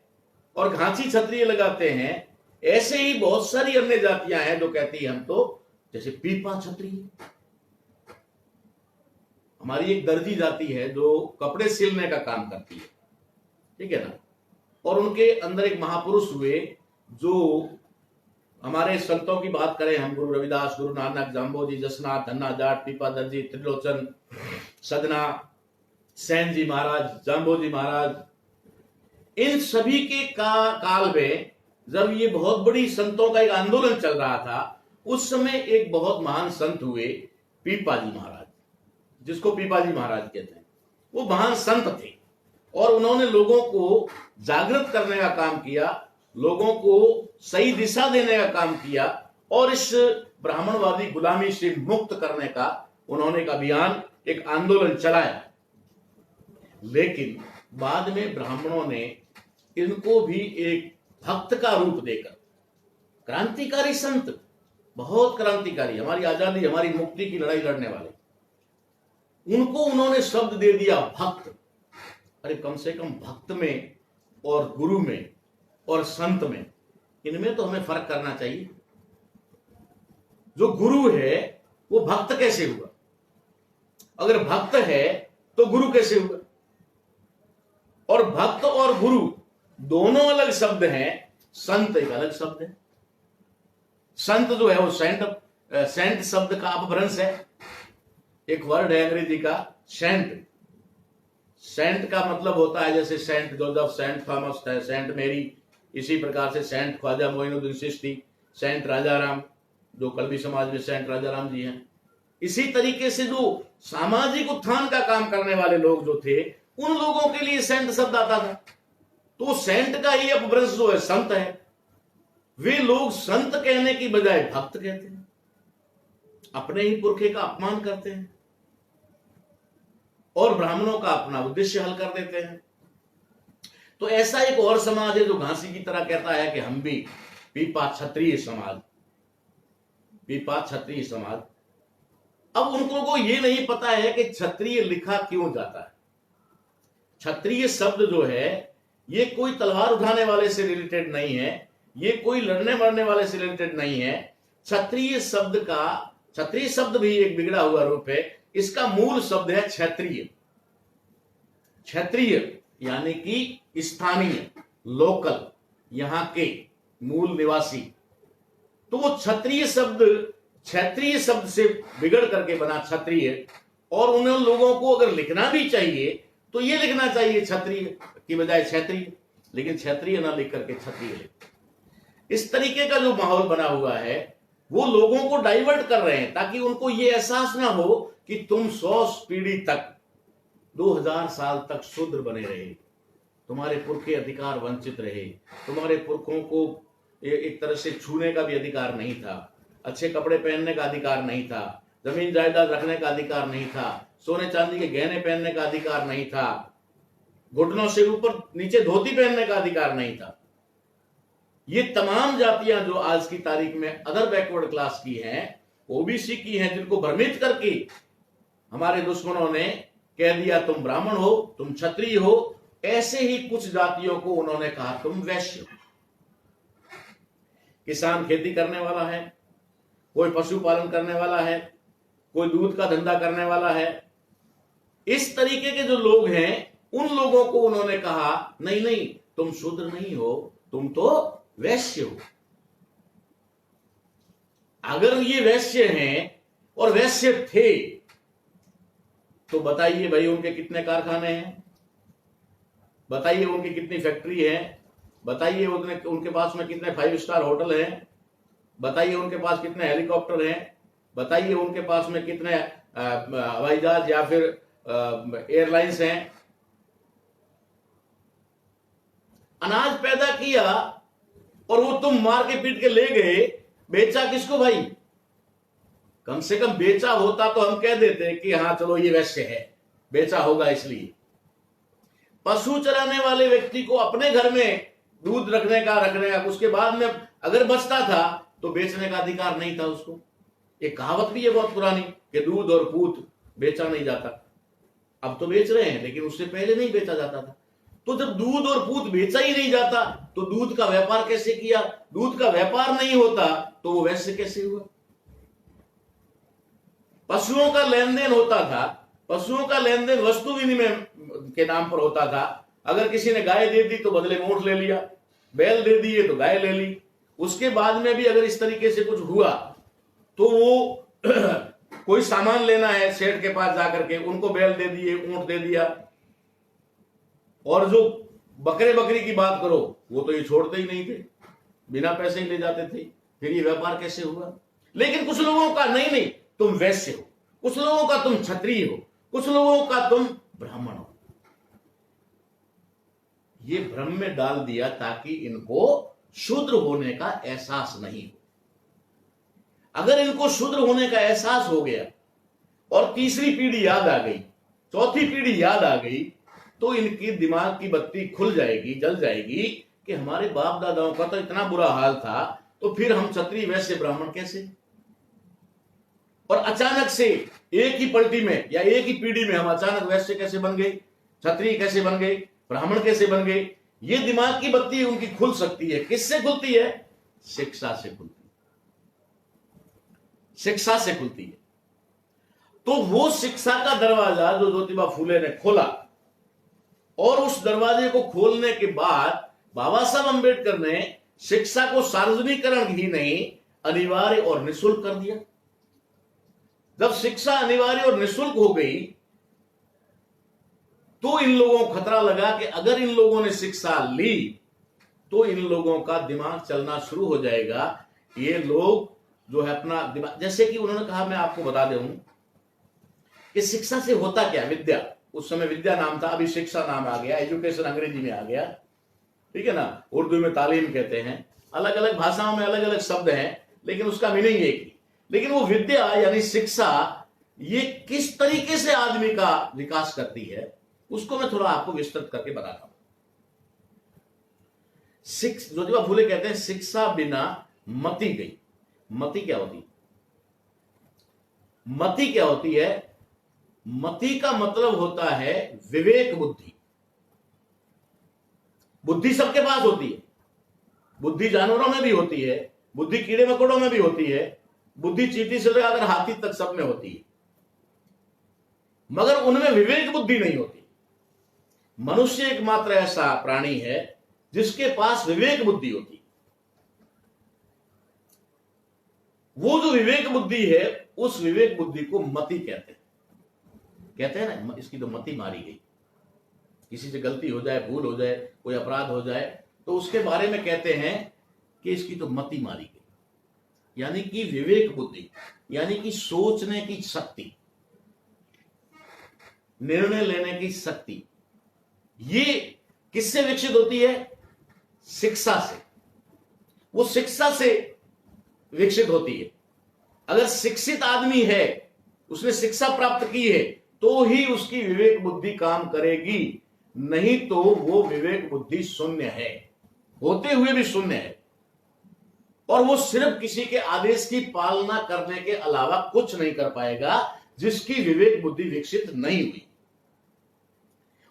और घांची क्षत्रिय लगाते हैं, ऐसे ही बहुत सारी अन्य जातियां हैं जो कहती हैं हम तो, जैसे पीपा क्षत्रिय। हमारी एक दर्जी जाति है जो कपड़े सिलने का काम करती है, ठीक है ना, और उनके अंदर एक महापुरुष हुए जो हमारे संतों की बात करें हम, गुरु रविदास, गुरु नानक, जाम्बोजी, जसनाथ, धन्ना जाट, पीपा दर्जी, त्रिलोचन, सदना, सैन जी महाराज, जाम्बोजी महाराज, इन सभी के काल में जब ये बहुत बड़ी संतों का एक आंदोलन चल रहा था, उस समय एक बहुत महान संत हुए पीपाजी महाराज, जिसको पीपाजी महाराज कहते हैं। वो महान संत थे और उन्होंने लोगों को जागृत करने का काम किया, लोगों को सही दिशा देने का काम किया और इस ब्राह्मणवादी गुलामी से मुक्त करने का उन्होंने एक अभियान, एक आंदोलन चलाया। लेकिन बाद में ब्राह्मणों ने इनको भी एक भक्त का रूप देकर, क्रांतिकारी संत, बहुत क्रांतिकारी, हमारी आजादी, हमारी मुक्ति की लड़ाई लड़ने वाले, उनको उन्होंने शब्द दे दिया भक्त। अरे कम से कम भक्त में और गुरु में और संत में, इनमें तो हमें फर्क करना चाहिए। जो गुरु है वो भक्त कैसे हुआ, अगर भक्त है तो गुरु कैसे हुआ। और भक्त और गुरु दोनों अलग शब्द हैं, संत एक अलग शब्द है। संत जो है वो सेंट शब्द का अपभ्रंश है। एक वर्ड है अंग्रेजी का सेंट। सेंट का मतलब होता है जैसे Saint Joseph, Saint Thomas, Saint Mary, इसी प्रकार से सेंट ख्वाजा मोइनुद्दीन चिश्ती, सेंट राजाराम, जो कलवी समाज में सेंट राजाराम जी हैं। इसी तरीके से जो सामाजिक उत्थान का काम करने वाले लोग जो थे, उन लोगों के लिए सेंट शब्द आता था। तो सेंट का ही अपभ्रंश जो है संत है। वे लोग संत कहने की बजाय भक्त कहते हैं, अपने ही पुरखे का अपमान करते हैं और ब्राह्मणों का अपना उद्देश्य हल कर देते हैं। तो ऐसा एक और समाज है जो घांसी की तरह कहता है कि हम भी पीपा क्षत्रिय समाज, पीपा क्षत्रिय समाज। अब उनको को ये नहीं पता है कि क्षत्रिय लिखा क्यों जाता है। क्षत्रिय शब्द जो है ये कोई तलवार उठाने वाले से रिलेटेड नहीं है, ये कोई लड़ने मरने वाले से रिलेटेड नहीं है। क्षत्रिय शब्द भी एक बिगड़ा हुआ रूप है। इसका मूल शब्द है क्षत्रिय। क्षत्रिय यानी कि स्थानीय, लोकल, यहां के मूल निवासी। तो वो क्षत्रिय शब्द से बिगड़ करके बना क्षत्रिय। और उन लोगों को अगर लिखना भी चाहिए तो ये लिखना चाहिए क्षत्रिय की बजाय क्षेत्रीय, लेकिन क्षेत्रीय ना लिख करके क्षत्रिय लिख। इस तरीके का जो माहौल बना हुआ है वो लोगों को डाइवर्ट कर रहे हैं ताकि उनको ये एहसास ना हो कि तुम 100 पीढ़ी तक, 2000 साल तक शूद्र बने रहे, तुम्हारे पुरखे अधिकार वंचित रहे, तुम्हारे पुरखों को एक तरह से छूने का भी अधिकार नहीं था, अच्छे कपड़े पहनने का अधिकार नहीं था, जमीन जायदाद रखने का अधिकार नहीं था, सोने चांदी के गहने पहनने का अधिकार नहीं था, घुटनों से ऊपर नीचे धोती पहनने का अधिकार नहीं था। ये तमाम जातियां जो आज की तारीख में अदर बैकवर्ड क्लास की हैं, ओबीसी की हैं, जिनको भ्रमित करके हमारे दुश्मनों ने कह दिया तुम ब्राह्मण हो, तुम क्षत्रिय हो, ऐसे ही कुछ जातियों को उन्होंने कहा तुम वैश्य हो। किसान खेती करने वाला है, कोई पशुपालन करने वाला है, कोई दूध का धंधा करने वाला है, इस तरीके के जो लोग हैं उन लोगों को उन्होंने कहा नहीं नहीं, तुम शूद्र नहीं हो, तुम तो वैश्य हो। अगर ये वैश्य हैं और वैश्य थे तो बताइए भाई उनके कितने कारखाने हैं, बताइए उनकी कितनी फैक्ट्री है, बताइए उनके पास में कितने 5 स्टार होटल हैं, बताइए उनके पास कितने हेलीकॉप्टर हैं, बताइए उनके पास में कितने हवाई जहाज या फिर एयरलाइंस हैं। अनाज पैदा किया और वो तुम मार के पीट के ले गए, बेचा किसको भाई? कम से कम बेचा होता तो हम कह देते कि हाँ चलो ये वैश्य है, बेचा होगा इसलिए। पशु चराने वाले व्यक्ति को अपने घर में दूध रखने का उसके बाद में अगर बचता था तो बेचने का अधिकार नहीं था उसको। एक कहावत भी है बहुत पुरानी कि दूध और पूत बेचा नहीं जाता। अब तो बेच रहे हैं लेकिन उससे पहले नहीं बेचा जाता था। तो जब दूध और पूत बेचा ही नहीं जाता तो दूध का व्यापार कैसे किया? दूध का व्यापार नहीं होता तो वो वैश्य कैसे हुआ? पशुओं का लेन देन होता था, पशुओं का लेन देन वस्तु विनिमय के नाम पर होता था। अगर किसी ने गाय दे दी तो बदले में ऊंट ले लिया, बैल दे दिए तो गाय ले ली। उसके बाद में भी अगर इस तरीके से कुछ हुआ तो वो कोई सामान लेना है सेठ के पास जाकर के, उनको बैल दे दिए, ऊंट दे दिया। और जो बकरे बकरी की बात करो वो तो ये छोड़ते ही नहीं थे, बिना पैसे ही ले जाते थे। फिर ये व्यापार कैसे हुआ? लेकिन कुछ लोगों का नहीं तुम वैश्य हो, कुछ लोगों का तुम क्षत्रिय हो, कुछ लोगों का तुम ब्राह्मण हो। ये भ्रम में डाल दिया ताकि इनको शूद्र होने का एहसास नहीं हो। अगर इनको शूद्र होने का एहसास हो गया और तीसरी पीढ़ी याद आ गई, चौथी पीढ़ी याद आ गई, तो इनकी दिमाग की बत्ती खुल जाएगी, जल जाएगी कि हमारे बाप दादाओं का तो इतना बुरा हाल था, तो फिर हम क्षत्रिय वैश्य ब्राह्मण कैसे? और अचानक से एक ही पलटी में या एक ही पीढ़ी में हम अचानक वैश्य कैसे बन गए, क्षत्रिय कैसे बन गए, ब्राह्मण कैसे बन गए? ये दिमाग की बत्ती उनकी खुल सकती है। किससे खुलती है? शिक्षा से खुलती है, शिक्षा से खुलती है। तो वो शिक्षा का दरवाजा जो ज्योतिबा फूले ने खोला, और उस दरवाजे को खोलने के बाद बाबा साहब अंबेडकर ने शिक्षा को सार्वजनिकरण ही नहीं अनिवार्य और निःशुल्क कर दिया। जब शिक्षा अनिवार्य और निःशुल्क हो गई तो इन लोगों को खतरा लगा कि अगर इन लोगों ने शिक्षा ली तो इन लोगों का दिमाग चलना शुरू हो जाएगा। ये लोग जो है अपना दिमाग, जैसे कि उन्होंने कहा, मैं आपको बता दूं कि शिक्षा से होता क्या? विद्या, उस समय विद्या नाम था, अभी शिक्षा नाम आ गया, एजुकेशन अंग्रेजी में आ गया, ठीक है ना। उर्दू में तालीम कहते हैं, अलग अलग भाषाओं में अलग अलग शब्द हैं, लेकिन उसका मीनिंग एक ही। लेकिन वो विद्या यानी शिक्षा, ये किस तरीके से आदमी का विकास करती है उसको मैं थोड़ा आपको विस्तृत करके बताता हूं। ज्योतिबा फूले कहते हैं शिक्षा बिना मति गई। मति क्या होती है? मति क्या होती है? मति का मतलब होता है विवेक बुद्धि। बुद्धि सबके पास होती है, बुद्धि जानवरों में भी होती है, बुद्धि कीड़े मकोड़ों में भी होती है, बुद्धि चींटी से लेकर हाथी तक सब में होती है, मगर उनमें विवेक बुद्धि नहीं होती। मनुष्य एकमात्र ऐसा प्राणी है जिसके पास विवेक बुद्धि होती है। वो जो विवेक बुद्धि है उस विवेक बुद्धि को मति कहते हैं ना, इसकी तो मति मारी गई। किसी से गलती हो जाए, भूल हो जाए, कोई अपराध हो जाए तो उसके बारे में कहते हैं कि इसकी तो मति मारी गई, यानी कि विवेक बुद्धि, यानी कि सोचने की शक्ति, निर्णय लेने की शक्ति, ये किससे विकसित होती है? शिक्षा से। वो शिक्षा से विकसित होती है। अगर शिक्षित आदमी है, उसने शिक्षा प्राप्त की है, तो ही उसकी विवेक बुद्धि काम करेगी, नहीं तो वो विवेक बुद्धि शून्य है, होते हुए भी शून्य है। और वो सिर्फ किसी के आदेश की पालना करने के अलावा कुछ नहीं कर पाएगा, जिसकी विवेक बुद्धि विकसित नहीं हुई।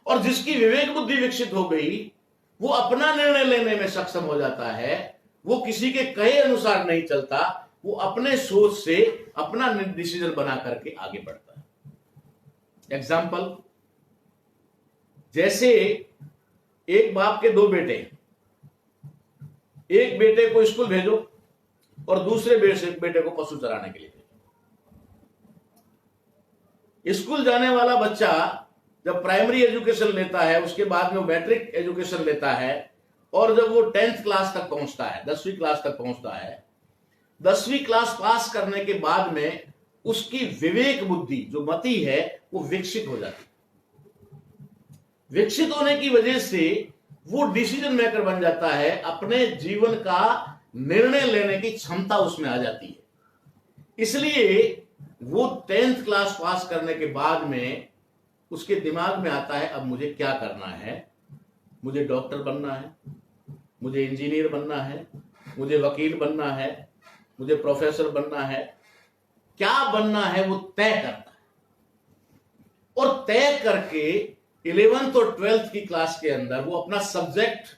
और जिसकी विवेक बुद्धि विकसित हो गई वो अपना निर्णय लेने में सक्षम हो जाता है, वो किसी के कहे अनुसार नहीं चलता, वो अपने सोच से अपना डिसीजन बना करके आगे बढ़ता है। एग्जाम्पल, जैसे एक बाप के दो बेटे, एक बेटे को स्कूल भेजो, और दूसरे बेटे को पशु चराने के लिए भेजा। स्कूल जाने वाला बच्चा जब प्राइमरी एजुकेशन लेता है, उसके बाद में वो मैट्रिक एजुकेशन लेता है, और जब वो 10th क्लास तक पहुंचता है, 10वीं क्लास तक पहुंचता है, 10वीं क्लास पास करने के बाद में उसकी विवेक बुद्धि जो मति है वो विकसित हो जाती है। विकसित होने की वजह से वो डिसीजन मेकर बन जाता है, अपने जीवन का निर्णय लेने की क्षमता उसमें आ जाती है। इसलिए वो 10th क्लास पास करने के बाद में उसके दिमाग में आता है, अब मुझे क्या करना है, मुझे डॉक्टर बनना है, मुझे इंजीनियर बनना है, मुझे वकील बनना है, मुझे प्रोफेसर बनना है। क्या बनना है वो तय करता है, और तय करके 11th और 12th की क्लास के अंदर वो अपना सब्जेक्ट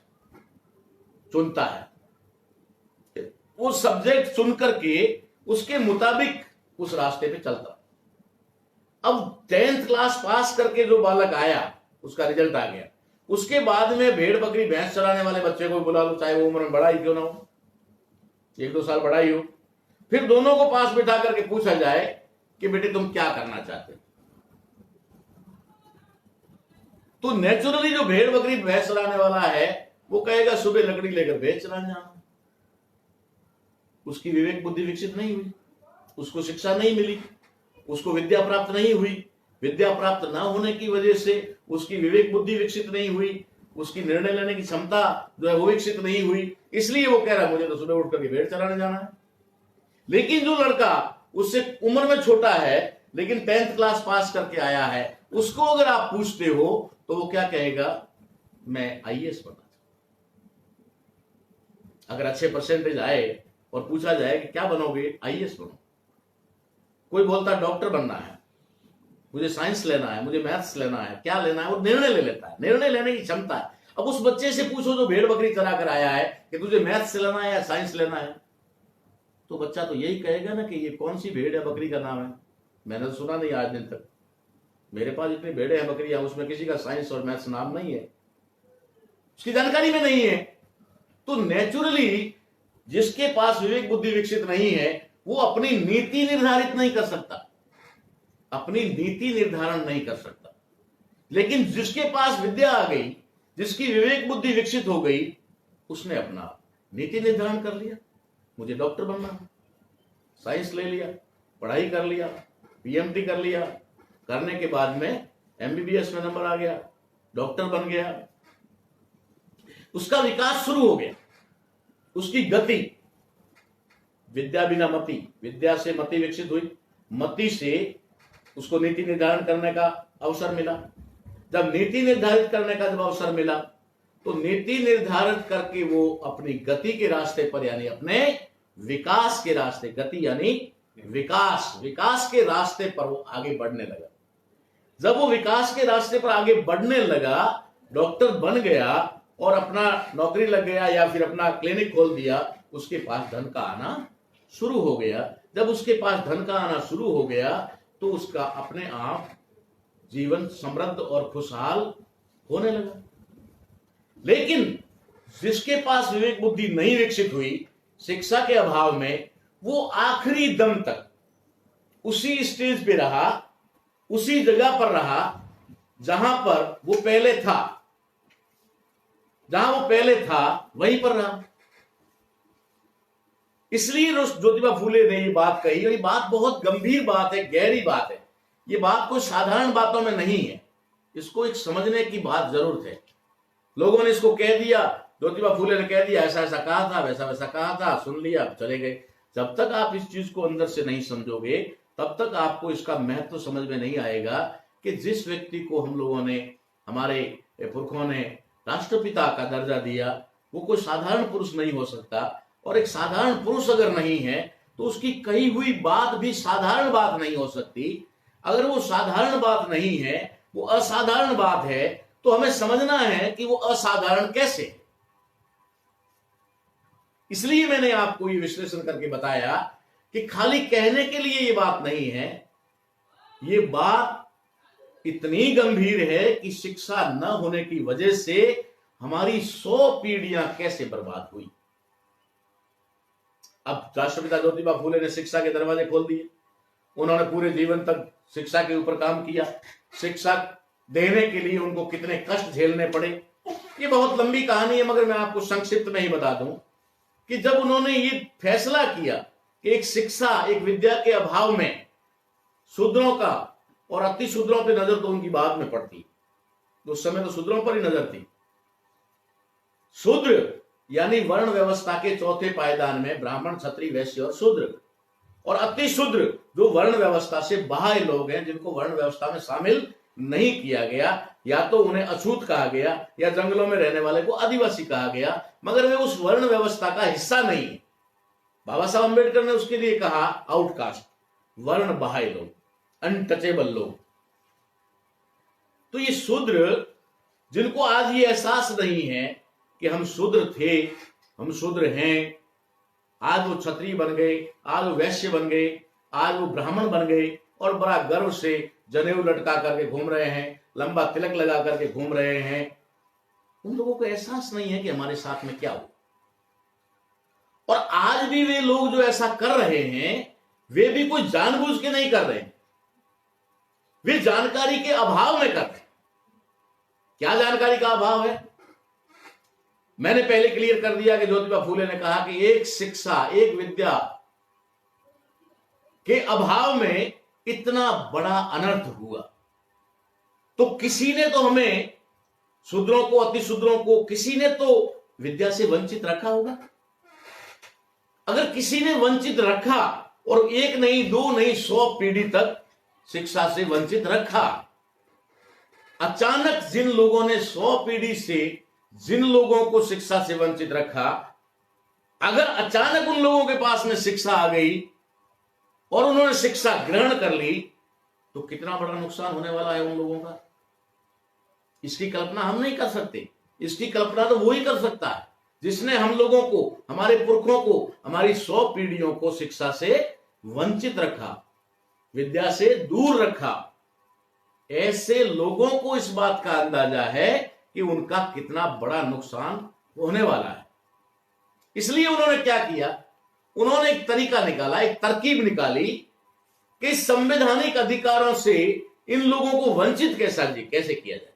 चुनता है। वो सब्जेक्ट चुन करके उसके मुताबिक उस रास्ते पे चलता है। अब 10th क्लास पास करके जो बालक आया, उसका रिजल्ट आ गया, उसके बाद में भेड़ बकरी भैंस चराने वाले बच्चे को बुला लो, चाहे वो उम्र में बड़ा ही क्यों ना हो, 1-2 साल बड़ा ही हो, फिर दोनों को पास बिठा करके पूछा जाए कि बेटे तुम क्या करना चाहते हो, तो नेचुरली जो भेड़ बकरी भैंस चराने वाला है वो कहेगा सुबह लकड़ी लेकर भैंस चराने जाना। उसकी विवेक बुद्धि विकसित नहीं हुई, उसको शिक्षा नहीं मिली, उसको विद्या प्राप्त नहीं हुई। विद्या प्राप्त ना होने की वजह से उसकी विवेक बुद्धि विकसित नहीं हुई, उसकी निर्णय लेने की क्षमता जो है वो विकसित नहीं हुई। इसलिए वो कह रहा है मुझे तो सुबह उठ करके भेड़ चराने जाना है। लेकिन जो लड़का उससे उम्र में छोटा है लेकिन 10th क्लास पास करके आया है, उसको अगर आप पूछते हो तो वो क्या कहेगा, मैं आईएएस बनना चाहता हूं। अगर अच्छे परसेंटेज आए और पूछा जाए कि क्या बनोगे, आईएएस बनो। कोई बोलता डॉक्टर बनना है, मुझे साइंस लेना है, मुझे मैथ्स लेना है, क्या लेना है, वो निर्णय ले लेता है, निर्णय लेने की क्षमता है। अब उस बच्चे से पूछो जो भेड़ बकरी चरा कर आया है कि तुझे मैथ्स लेना है या साइंस लेना है, तो बच्चा तो यही कहेगा ना कि ये कौन सी भेड़ है बकरी का नाम है, मैंने तो सुना नहीं आज दिन तक, मेरे पास इतनी भेड़े हैं बकरियां, उसमें किसी का साइंस और मैथ्स नाम नहीं है, उसकी जानकारी में नहीं है। तो नेचुरली जिसके पास विवेक बुद्धि विकसित नहीं है वो अपनी नीति निर्धारित नहीं कर सकता, अपनी नीति निर्धारण नहीं कर सकता। लेकिन जिसके पास विद्या आ गई, जिसकी विवेक बुद्धि विकसित हो गई, उसने अपना नीति निर्धारण कर लिया, मुझे डॉक्टर बनना है, साइंस ले लिया, पढ़ाई कर लिया, पीएमटी कर लिया, करने के बाद में एमबीबीएस में नंबर आ गया, डॉक्टर बन गया, उसका विकास शुरू हो गया, उसकी गति। विद्या बिना मति, विद्या से मति विकसित हुई, मति से उसको नीति निर्धारण करने का अवसर मिला। जब नीति निर्धारित करने का जब अवसर मिला तो नीति निर्धारित करके वो अपनी गति के रास्ते पर, यानी अपने विकास के रास्ते, गति यानी विकास, विकास के रास्ते पर वो आगे बढ़ने लगा। जब वो विकास के रास्ते पर आगे बढ़ने लगा, डॉक्टर बन गया और अपना नौकरी लग गया या फिर अपना क्लिनिक खोल दिया, उसके पास धन का आना शुरू हो गया। जब उसके पास धन का आना शुरू हो गया तो उसका अपने आप जीवन समृद्ध और खुशहाल होने लगा। लेकिन जिसके पास विवेक बुद्धि नहीं विकसित हुई, शिक्षा के अभाव में, वो आखिरी दम तक उसी स्टेज पे रहा, उसी जगह पर रहा जहां पर वो पहले था, जहां वो पहले था वहीं पर रहा। इसलिए ज्योतिबा फूले ने ये बात कही, और ये बात बहुत गंभीर बात है, गहरी बात है। ये बात कोई साधारण बातों में नहीं है, इसको एक समझने की बात जरूरत है। लोगों ने इसको कह दिया, ज्योतिबा फूले ने कह दिया, ऐसा ऐसा कहा था, वैसा वैसा कहा था, सुन लिया, चले गए। जब तक आप इस चीज को अंदर से नहीं समझोगे तब तक आपको इसका महत्व समझ में नहीं आएगा कि जिस व्यक्ति को हम लोगों ने, हमारे पुरखों ने राष्ट्रपिता का दर्जा दिया, वो कोई साधारण पुरुष नहीं हो सकता। और एक साधारण पुरुष अगर नहीं है तो उसकी कही हुई बात भी साधारण बात नहीं हो सकती। अगर वो साधारण बात नहीं है, वो असाधारण बात है, तो हमें समझना है कि वो असाधारण कैसे है। इसलिए मैंने आपको ये विश्लेषण करके बताया कि खाली कहने के लिए ये बात नहीं है, ये बात इतनी गंभीर है कि शिक्षा न होने की वजह से हमारी 100 पीढ़ियां कैसे बर्बाद हुई। अब राष्ट्रपिता ज्योतिबा फूले ने शिक्षा के दरवाजे खोल दिए। उन्होंने पूरे जीवन तक शिक्षा के ऊपर काम किया। शिक्षा देने के लिए उनको कितने कष्ट झेलने पड़े, ये बहुत लंबी कहानी है, मगर मैं आपको संक्षिप्त में ही बता दूं कि जब उन्होंने ये फैसला किया कि एक शिक्षा, एक विद्या के अभाव में शूद्रों का और अति शूद्रों पर नजर तो उनकी बाद में पड़ती, तो उस समय तो शूद्रों पर ही नजर थी। शूद्र यानी वर्ण व्यवस्था के चौथे पायदान में ब्राह्मण, क्षत्रिय, वैश्य और शूद्र, और अति शूद्र जो वर्ण व्यवस्था से बाहर लोग हैं, जिनको वर्ण व्यवस्था में शामिल नहीं किया गया, या तो उन्हें अछूत कहा गया या जंगलों में रहने वाले को आदिवासी कहा गया, मगर वे उस वर्ण व्यवस्था का हिस्सा नहीं है। बाबा साहब अंबेडकर ने उसके लिए कहा आउटकास्ट, वर्ण बाह्य लोग, अनटचेबल लोग। तो ये शूद्र जिनको आज ये एहसास नहीं है कि हम शूद्र थे, हम शूद्र हैं, आज वो क्षत्रिय बन गए, आज वो वैश्य बन गए, आज वो ब्राह्मण बन गए और बड़ा गर्व से जनेऊ लटका करके घूम रहे हैं, लंबा तिलक लगा करके घूम रहे हैं, उन लोगों को एहसास नहीं है कि हमारे साथ में क्या हो। और आज भी वे लोग जो ऐसा कर रहे हैं, वे भी कोई जानबूझ के नहीं कर रहे हैं, वे जानकारी के अभाव में कर रहे हैं। क्या जानकारी का अभाव है? मैंने पहले क्लियर कर दिया कि ज्योतिबा फूले ने कहा कि एक शिक्षा, एक विद्या के अभाव में इतना बड़ा अनर्थ हुआ, तो किसी ने तो हमें, शूद्रों को, अति शूद्रों को, किसी ने तो विद्या से वंचित रखा होगा। अगर किसी ने वंचित रखा, और एक नहीं, दो नहीं, 100 पीढ़ी तक शिक्षा से वंचित रखा, अचानक जिन लोगों ने 100 पीढ़ी से जिन लोगों को शिक्षा से वंचित रखा, अगर अचानक उन लोगों के पास में शिक्षा आ गई और उन्होंने शिक्षा ग्रहण कर ली, तो कितना बड़ा नुकसान होने वाला है उन लोगों का, इसकी कल्पना हम नहीं कर सकते। इसकी कल्पना तो वो ही कर सकता है जिसने हम लोगों को, हमारे पुरखों को, हमारी 100 पीढ़ियों को शिक्षा से वंचित रखा, विद्या से दूर रखा। ऐसे लोगों को इस बात का अंदाजा है कि उनका कितना बड़ा नुकसान होने वाला है। इसलिए उन्होंने क्या किया, उन्होंने एक तरीका निकाला, एक तरकीब निकाली कि संवैधानिक अधिकारों से इन लोगों को वंचित कैसे किया जाए,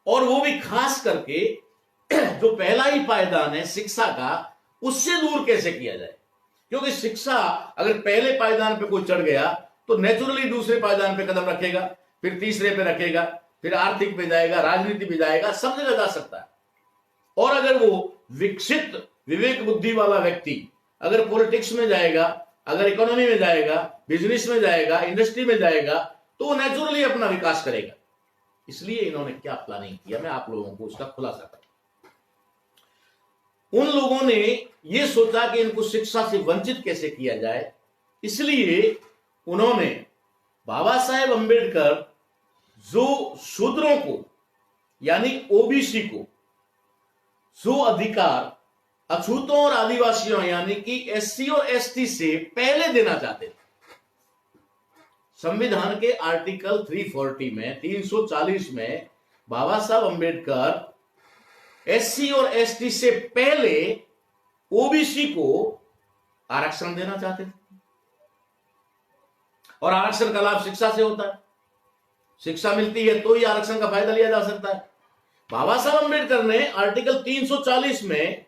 और वो भी खास करके जो पहला ही पायदान है शिक्षा का, उससे दूर कैसे किया जाए। क्योंकि शिक्षा अगर पहले पायदान पे कोई चढ़ गया तो नेचुरली दूसरे पायदान पे कदम रखेगा, फिर तीसरे पे रखेगा, फिर आर्थिक पे जाएगा, राजनीति पे जाएगा, सब जगह जा सकता है। और अगर वो विकसित विवेक बुद्धि वाला व्यक्ति अगर पॉलिटिक्स में जाएगा, अगर इकोनॉमी में जाएगा, बिजनेस में जाएगा, इंडस्ट्री में जाएगा, तो वो नेचुरली अपना विकास करेगा। इसलिए इन्होंने क्या प्लानिंग किया, मैं आप लोगों को उसका खुलासा करूं। उन लोगों ने यह सोचा कि इनको शिक्षा से वंचित कैसे किया जाए, इसलिए उन्होंने बाबा साहेब अंबेडकर जो शूद्रों को यानी ओबीसी को जो अधिकार अछूतों और आदिवासियों यानी कि एससी और एसटी से पहले देना चाहते थे, संविधान के आर्टिकल 340 में 340 में बाबा साहब अंबेडकर एससी और एसटी से पहले ओबीसी को आरक्षण देना चाहते थे। और आरक्षण का लाभ शिक्षा से होता है, शिक्षा मिलती है तो ही आरक्षण का फायदा लिया जा सकता है। बाबा साहब अंबेडकर ने आर्टिकल 340 में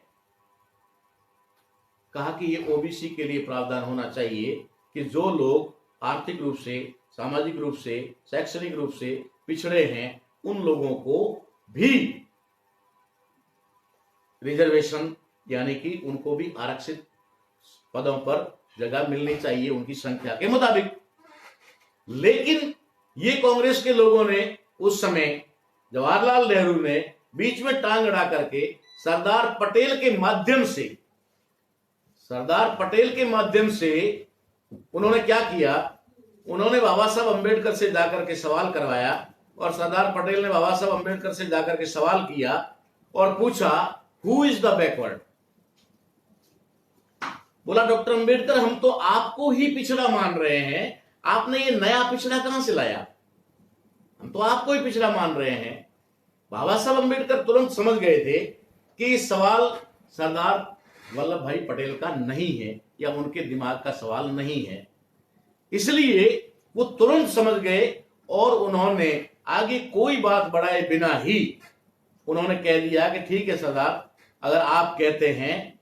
कहा कि ये ओबीसी के लिए प्रावधान होना चाहिए कि जो लोग आर्थिक रूप से, सामाजिक रूप से, शैक्षणिक रूप से पिछड़े हैं, उन लोगों को भी रिजर्वेशन यानी कि उनको भी आरक्षित पदों पर जगह मिलनी चाहिए उनकी संख्या के मुताबिक। लेकिन ये कांग्रेस के लोगों ने उस समय, जवाहरलाल नेहरू ने बीच में टांग अड़ा करके सरदार पटेल के माध्यम से उन्होंने क्या किया, उन्होंने बाबा साहब अंबेडकर से जाकर के सवाल करवाया, और सरदार पटेल ने बाबा साहब अंबेडकर से जाकर के सवाल किया और पूछा हु इज द बैकवर्ड। बोला डॉक्टर अंबेडकर, हम तो आपको ही पिछड़ा मान रहे हैं, आपने ये नया पिछड़ा कहां से लाया, हम तो आपको ही पिछड़ा मान रहे हैं। बाबा साहब अंबेडकर तुरंत समझ गए थे कि इस सवाल सरदार वल्लभ भाई पटेल का नहीं है या उनके दिमाग का सवाल नहीं है। इसलिए वो तुरंत समझ गए और उन्होंने आगे कोई बात बढ़ाए बिना ही उन्होंने कह दिया कि ठीक है सरदार, अगर आप कहते हैं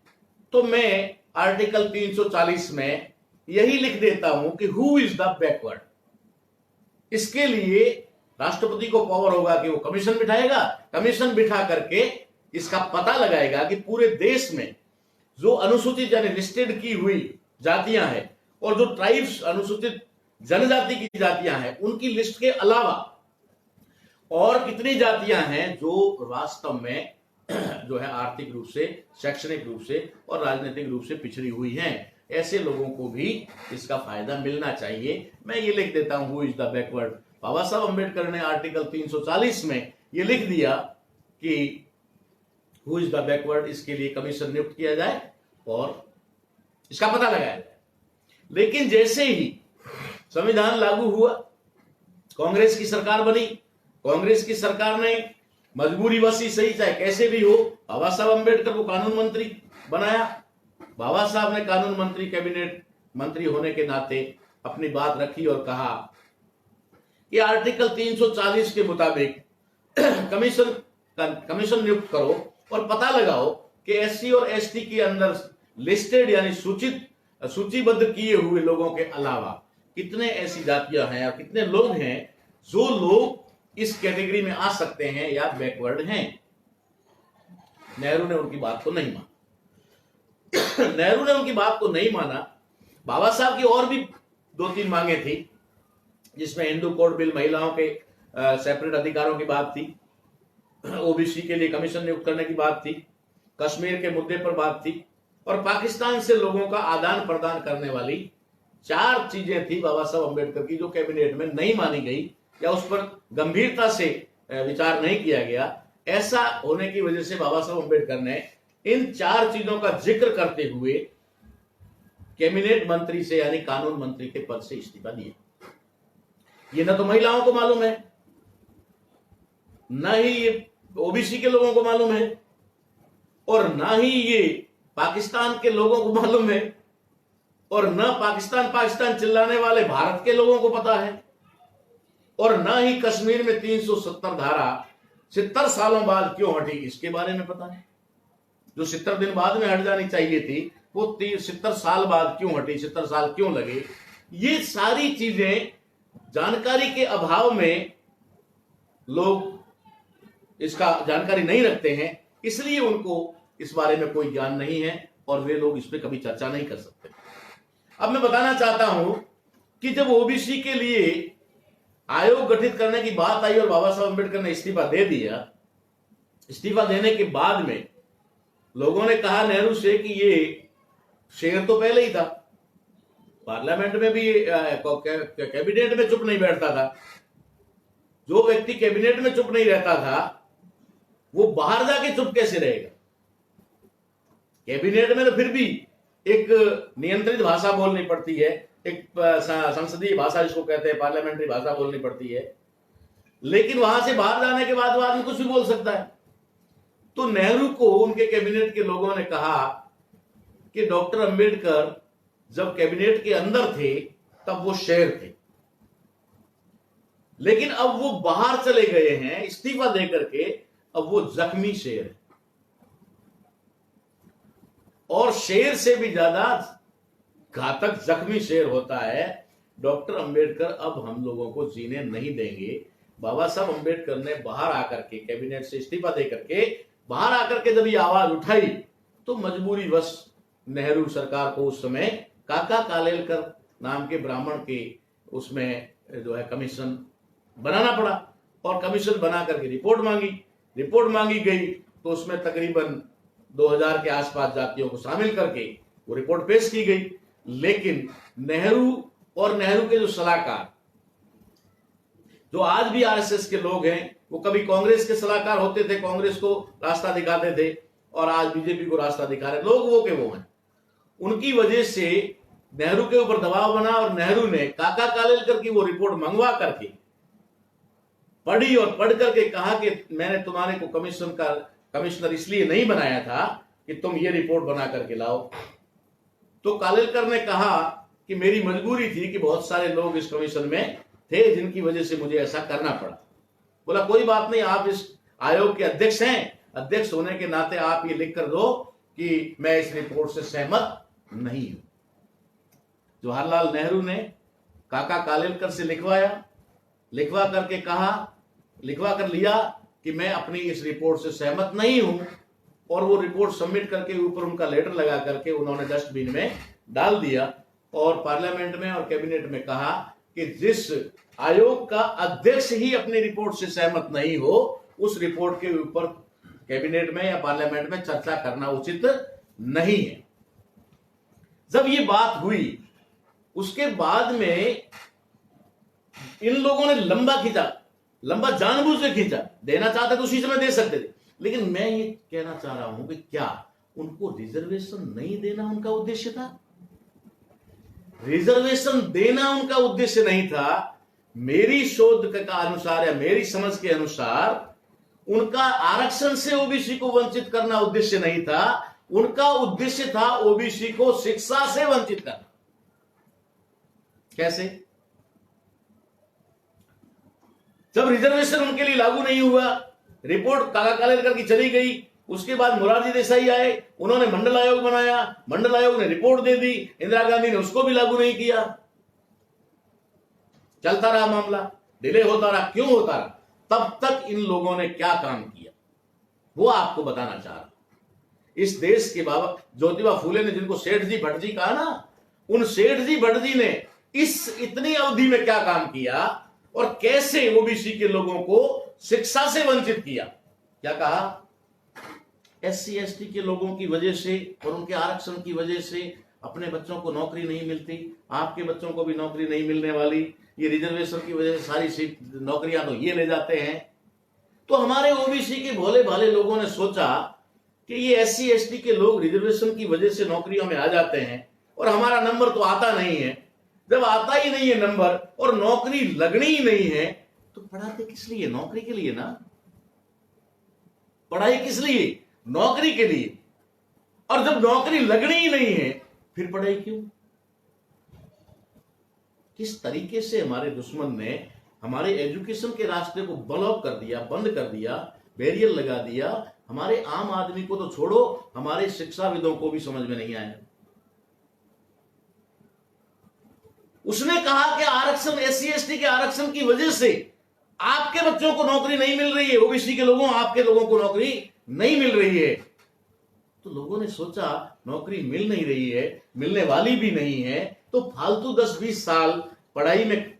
तो मैं आर्टिकल 340 में यही लिख देता हूं कि हु इज द बैकवर्ड। इसके लिए राष्ट्रपति को पावर होगा कि वो कमीशन बिठाएगा, कमीशन बिठा करके इसका पता लगाएगा कि पूरे देश में जो अनुसूचित यानी लिस्टेड की हुई जातियां हैं और जो ट्राइब्स अनुसूचित जनजाति की जातियां हैं उनकी लिस्ट के अलावा और कितनी जातियां हैं जो वास्तव में जो है आर्थिक रूप से, शैक्षणिक रूप से और राजनीतिक रूप से पिछड़ी हुई हैं, ऐसे लोगों को भी इसका फायदा मिलना चाहिए। मैं ये लिख देता हूं हु इज द बैकवर्ड। बाबा साहब अंबेडकर ने आर्टिकल 340 में ये लिख दिया कि हु इज द बैकवर्ड, इसके लिए कमीशन नियुक्त किया जाए और इसका पता लगाया जाए। लेकिन जैसे ही संविधान लागू हुआ, कांग्रेस की सरकार बनी, कांग्रेस की सरकार ने मजबूरी वसी सही चाहे कैसे भी हो बाबा साहब अंबेडकर को कानून मंत्री बनाया। बाबा साहब ने कानून मंत्री, कैबिनेट मंत्री होने के नाते अपनी बात रखी और कहा कि आर्टिकल 340 के मुताबिक कमीशन नियुक्त करो और पता लगाओ कि एससी और एसटी के अंदर लिस्टेड यानी सूचीबद्ध किए हुए लोगों के अलावा कितने ऐसी जातियां हैं और कितने लोग हैं जो लोग इस कैटेगरी में आ सकते हैं या बैकवर्ड हैं। नेहरू ने उनकी बात को नहीं माना। नेहरू ने उनकी बात को नहीं माना। बाबा साहब की और भी 2-3 मांगे थी, जिसमें हिंदू कोड बिल, महिलाओं के सेपरेट अधिकारों की बात थी, ओबीसी के लिए कमीशन नियुक्त करने की बात थी, कश्मीर के मुद्दे पर बात थी और पाकिस्तान से लोगों का आदान प्रदान करने वाली 4 चीजें थी बाबा साहब अंबेडकर की, जो कैबिनेट में नहीं मानी गई या उस पर गंभीरता से विचार नहीं किया गया। ऐसा होने की वजह से बाबा साहब अंबेडकर ने इन 4 चीजों का जिक्र करते हुए कैबिनेट मंत्री से यानी कानून मंत्री के पद से इस्तीफा दिया। ये न तो महिलाओं को मालूम है, न ही ये ओबीसी के लोगों को मालूम है और न ही ये पाकिस्तान के लोगों को मालूम है और न पाकिस्तान पाकिस्तान चिल्लाने वाले भारत के लोगों को पता है और न ही कश्मीर में 370 धारा 70 सालों बाद क्यों हटी इसके बारे में पता है। जो 70 दिन बाद में हट जानी चाहिए थी वो 70 साल बाद क्यों हटी, 70 साल क्यों लगे, ये सारी चीजें जानकारी के अभाव में लोग इसका जानकारी नहीं रखते हैं, इसलिए उनको इस बारे में कोई ज्ञान नहीं है और वे लोग इस पर कभी चर्चा नहीं कर सकते। अब मैं बताना चाहता हूं कि जब ओबीसी के लिए आयोग गठित करने की बात आई और बाबा साहब अंबेडकर ने इस्तीफा दे दिया, इस्तीफा देने के बाद में लोगों ने कहा नेहरू से कि ये शेर तो पहले ही था, पार्लियामेंट में भी कैबिनेट में चुप नहीं बैठता था। जो व्यक्ति कैबिनेट में चुप नहीं रहता था वो बाहर जाके चुप कैसे रहेगा। कैबिनेट में तो फिर भी एक नियंत्रित भाषा बोलनी पड़ती है, एक संसदीय भाषा जिसको कहते हैं पार्लियामेंट्री भाषा बोलनी पड़ती है, लेकिन वहां से बाहर जाने के बाद वो आदमी कुछ भी बोल सकता है। तो नेहरू को उनके कैबिनेट के लोगों ने कहा कि डॉक्टर अंबेडकर जब कैबिनेट के अंदर थे तब वो शेर थे, लेकिन अब वो बाहर चले गए हैं इस्तीफा देकर के, अब वो जख्मी शेर है और शेर से भी ज्यादा घातक जख्मी शेर होता है। डॉक्टर अंबेडकर अब हम लोगों को जीने नहीं देंगे। बाबा साहब अंबेडकर ने बाहर आकर के कैबिनेट से इस्तीफा देकर के बाहर आकर के जब ये आवाज उठाई तो मजबूरी वश नेहरू सरकार को उस समय काका कालेलकर नाम के ब्राह्मण के उसमें जो है कमीशन बनाना पड़ा और कमीशन बना करके रिपोर्ट मांगी गई तो उसमें तकरीबन 2000 के आसपास जातियों को शामिल करके वो रिपोर्ट पेश की गई। लेकिन नेहरू और नेहरू के जो सलाहकार, जो आज भी आरएसएस के लोग हैं, वो कभी कांग्रेस के सलाहकार होते थे, कांग्रेस को रास्ता दिखाते थे और आज बीजेपी को रास्ता दिखा रहे लोग वो के वो हैं। उनकी वजह से नेहरू के ऊपर दबाव बना और नेहरू ने काका कालेलकर की वो रिपोर्ट मंगवा करके पढ़ी और पढ़ करके कहा कि मैंने तुम्हारे को कमिश्नर इसलिए नहीं बनाया था कि तुम ये रिपोर्ट बना करके लाओ। तो कालेलकर ने कहा कि मेरी मजबूरी थी कि बहुत सारे लोग इस कमीशन में थे जिनकी वजह से मुझे ऐसा करना पड़ा। बोला कोई बात नहीं, आप इस आयोग के अध्यक्ष हैं, अध्यक्ष होने के नाते आप ये लिख कर दो कि मैं इस रिपोर्ट से सहमत नहीं हूं। जवाहरलाल नेहरू ने काका कालेलकर से लिखवा करके कहा, लिखवा कर लिया कि मैं अपनी इस रिपोर्ट से सहमत नहीं हूं, और वो रिपोर्ट सबमिट करके ऊपर उनका लेटर लगा करके उन्होंने डस्टबिन में डाल दिया और पार्लियामेंट में और कैबिनेट में कहा कि जिस आयोग का अध्यक्ष ही अपनी रिपोर्ट से सहमत नहीं हो, उस रिपोर्ट के ऊपर कैबिनेट में या पार्लियामेंट में चर्चा करना उचित नहीं है। जब ये बात हुई उसके बाद में इन लोगों ने लंबा खींचा, लंबा जानबूझ से खींचा। देना चाहते तो उसी समय दे सकते थे, लेकिन मैं ये कहना चाह रहा हूं कि क्या उनको रिजर्वेशन नहीं देना उनका उद्देश्य था? रिजर्वेशन देना उनका उद्देश्य नहीं था। मेरी शोध का अनुसार या मेरी समझ के अनुसार उनका आरक्षण से ओबीसी को वंचित करना उद्देश्य नहीं था। उनका उद्देश्य था ओबीसी को शिक्षा से वंचित करना। कैसे? जब रिजर्वेशन उनके लिए लागू नहीं हुआ, रिपोर्ट काका कालेलकर की चली गई, उसके बाद मोरारजी देसाई आए, उन्होंने मंडल आयोग बनाया, मंडल आयोग ने रिपोर्ट दे दी, इंदिरा गांधी ने उसको भी लागू नहीं किया। चलता रहा मामला, डिले होता रहा। क्यों होता रहा? तब तक इन लोगों ने क्या काम किया वो आपको बताना चाह रहा। इस देश के बाबा ज्योतिबा फूले ने जिनको सेठ जी भट्ट जी कहा ना, उन सेठ जी भट्ट जी ने इस इतनी अवधि में क्या काम किया और कैसे ओबीसी के लोगों को शिक्षा से वंचित किया। क्या कहा? एससी एसटी के लोगों की वजह से और उनके आरक्षण की वजह से अपने बच्चों को नौकरी नहीं मिलती, आपके बच्चों को भी नौकरी नहीं मिलने वाली। ये रिजर्वेशन की वजह से सारी सीट नौकरियां तो ये ले जाते हैं। तो हमारे ओबीसी के भोले भाले लोगों ने सोचा कि ये एससी एसटी के लोग रिजर्वेशन की वजह से नौकरियों में आ जाते हैं और हमारा नंबर तो आता नहीं है। जब आता ही नहीं है नंबर और नौकरी लगनी ही नहीं है, तो पढ़ाते किस लिए? नौकरी के लिए ना। पढ़ाई किस लिए? नौकरी के लिए। और जब नौकरी लगनी ही नहीं है, फिर पढ़ाई क्यों? किस तरीके से हमारे दुश्मन ने हमारे एजुकेशन के रास्ते को ब्लॉक कर दिया, बंद कर दिया, बैरियर लगा दिया। हमारे आम आदमी को तो छोड़ो, हमारे शिक्षाविदों को भी समझ में नहीं आया। उसने कहा कि आरक्षण, एससी एसटी के आरक्षण की वजह से आपके बच्चों को नौकरी नहीं मिल रही है, ओबीसी के लोगों, आपके लोगों को नौकरी नहीं मिल रही है। तो लोगों ने सोचा नौकरी मिल नहीं रही है, मिलने वाली भी नहीं है, तो फालतू 10-20 साल पढ़ाई में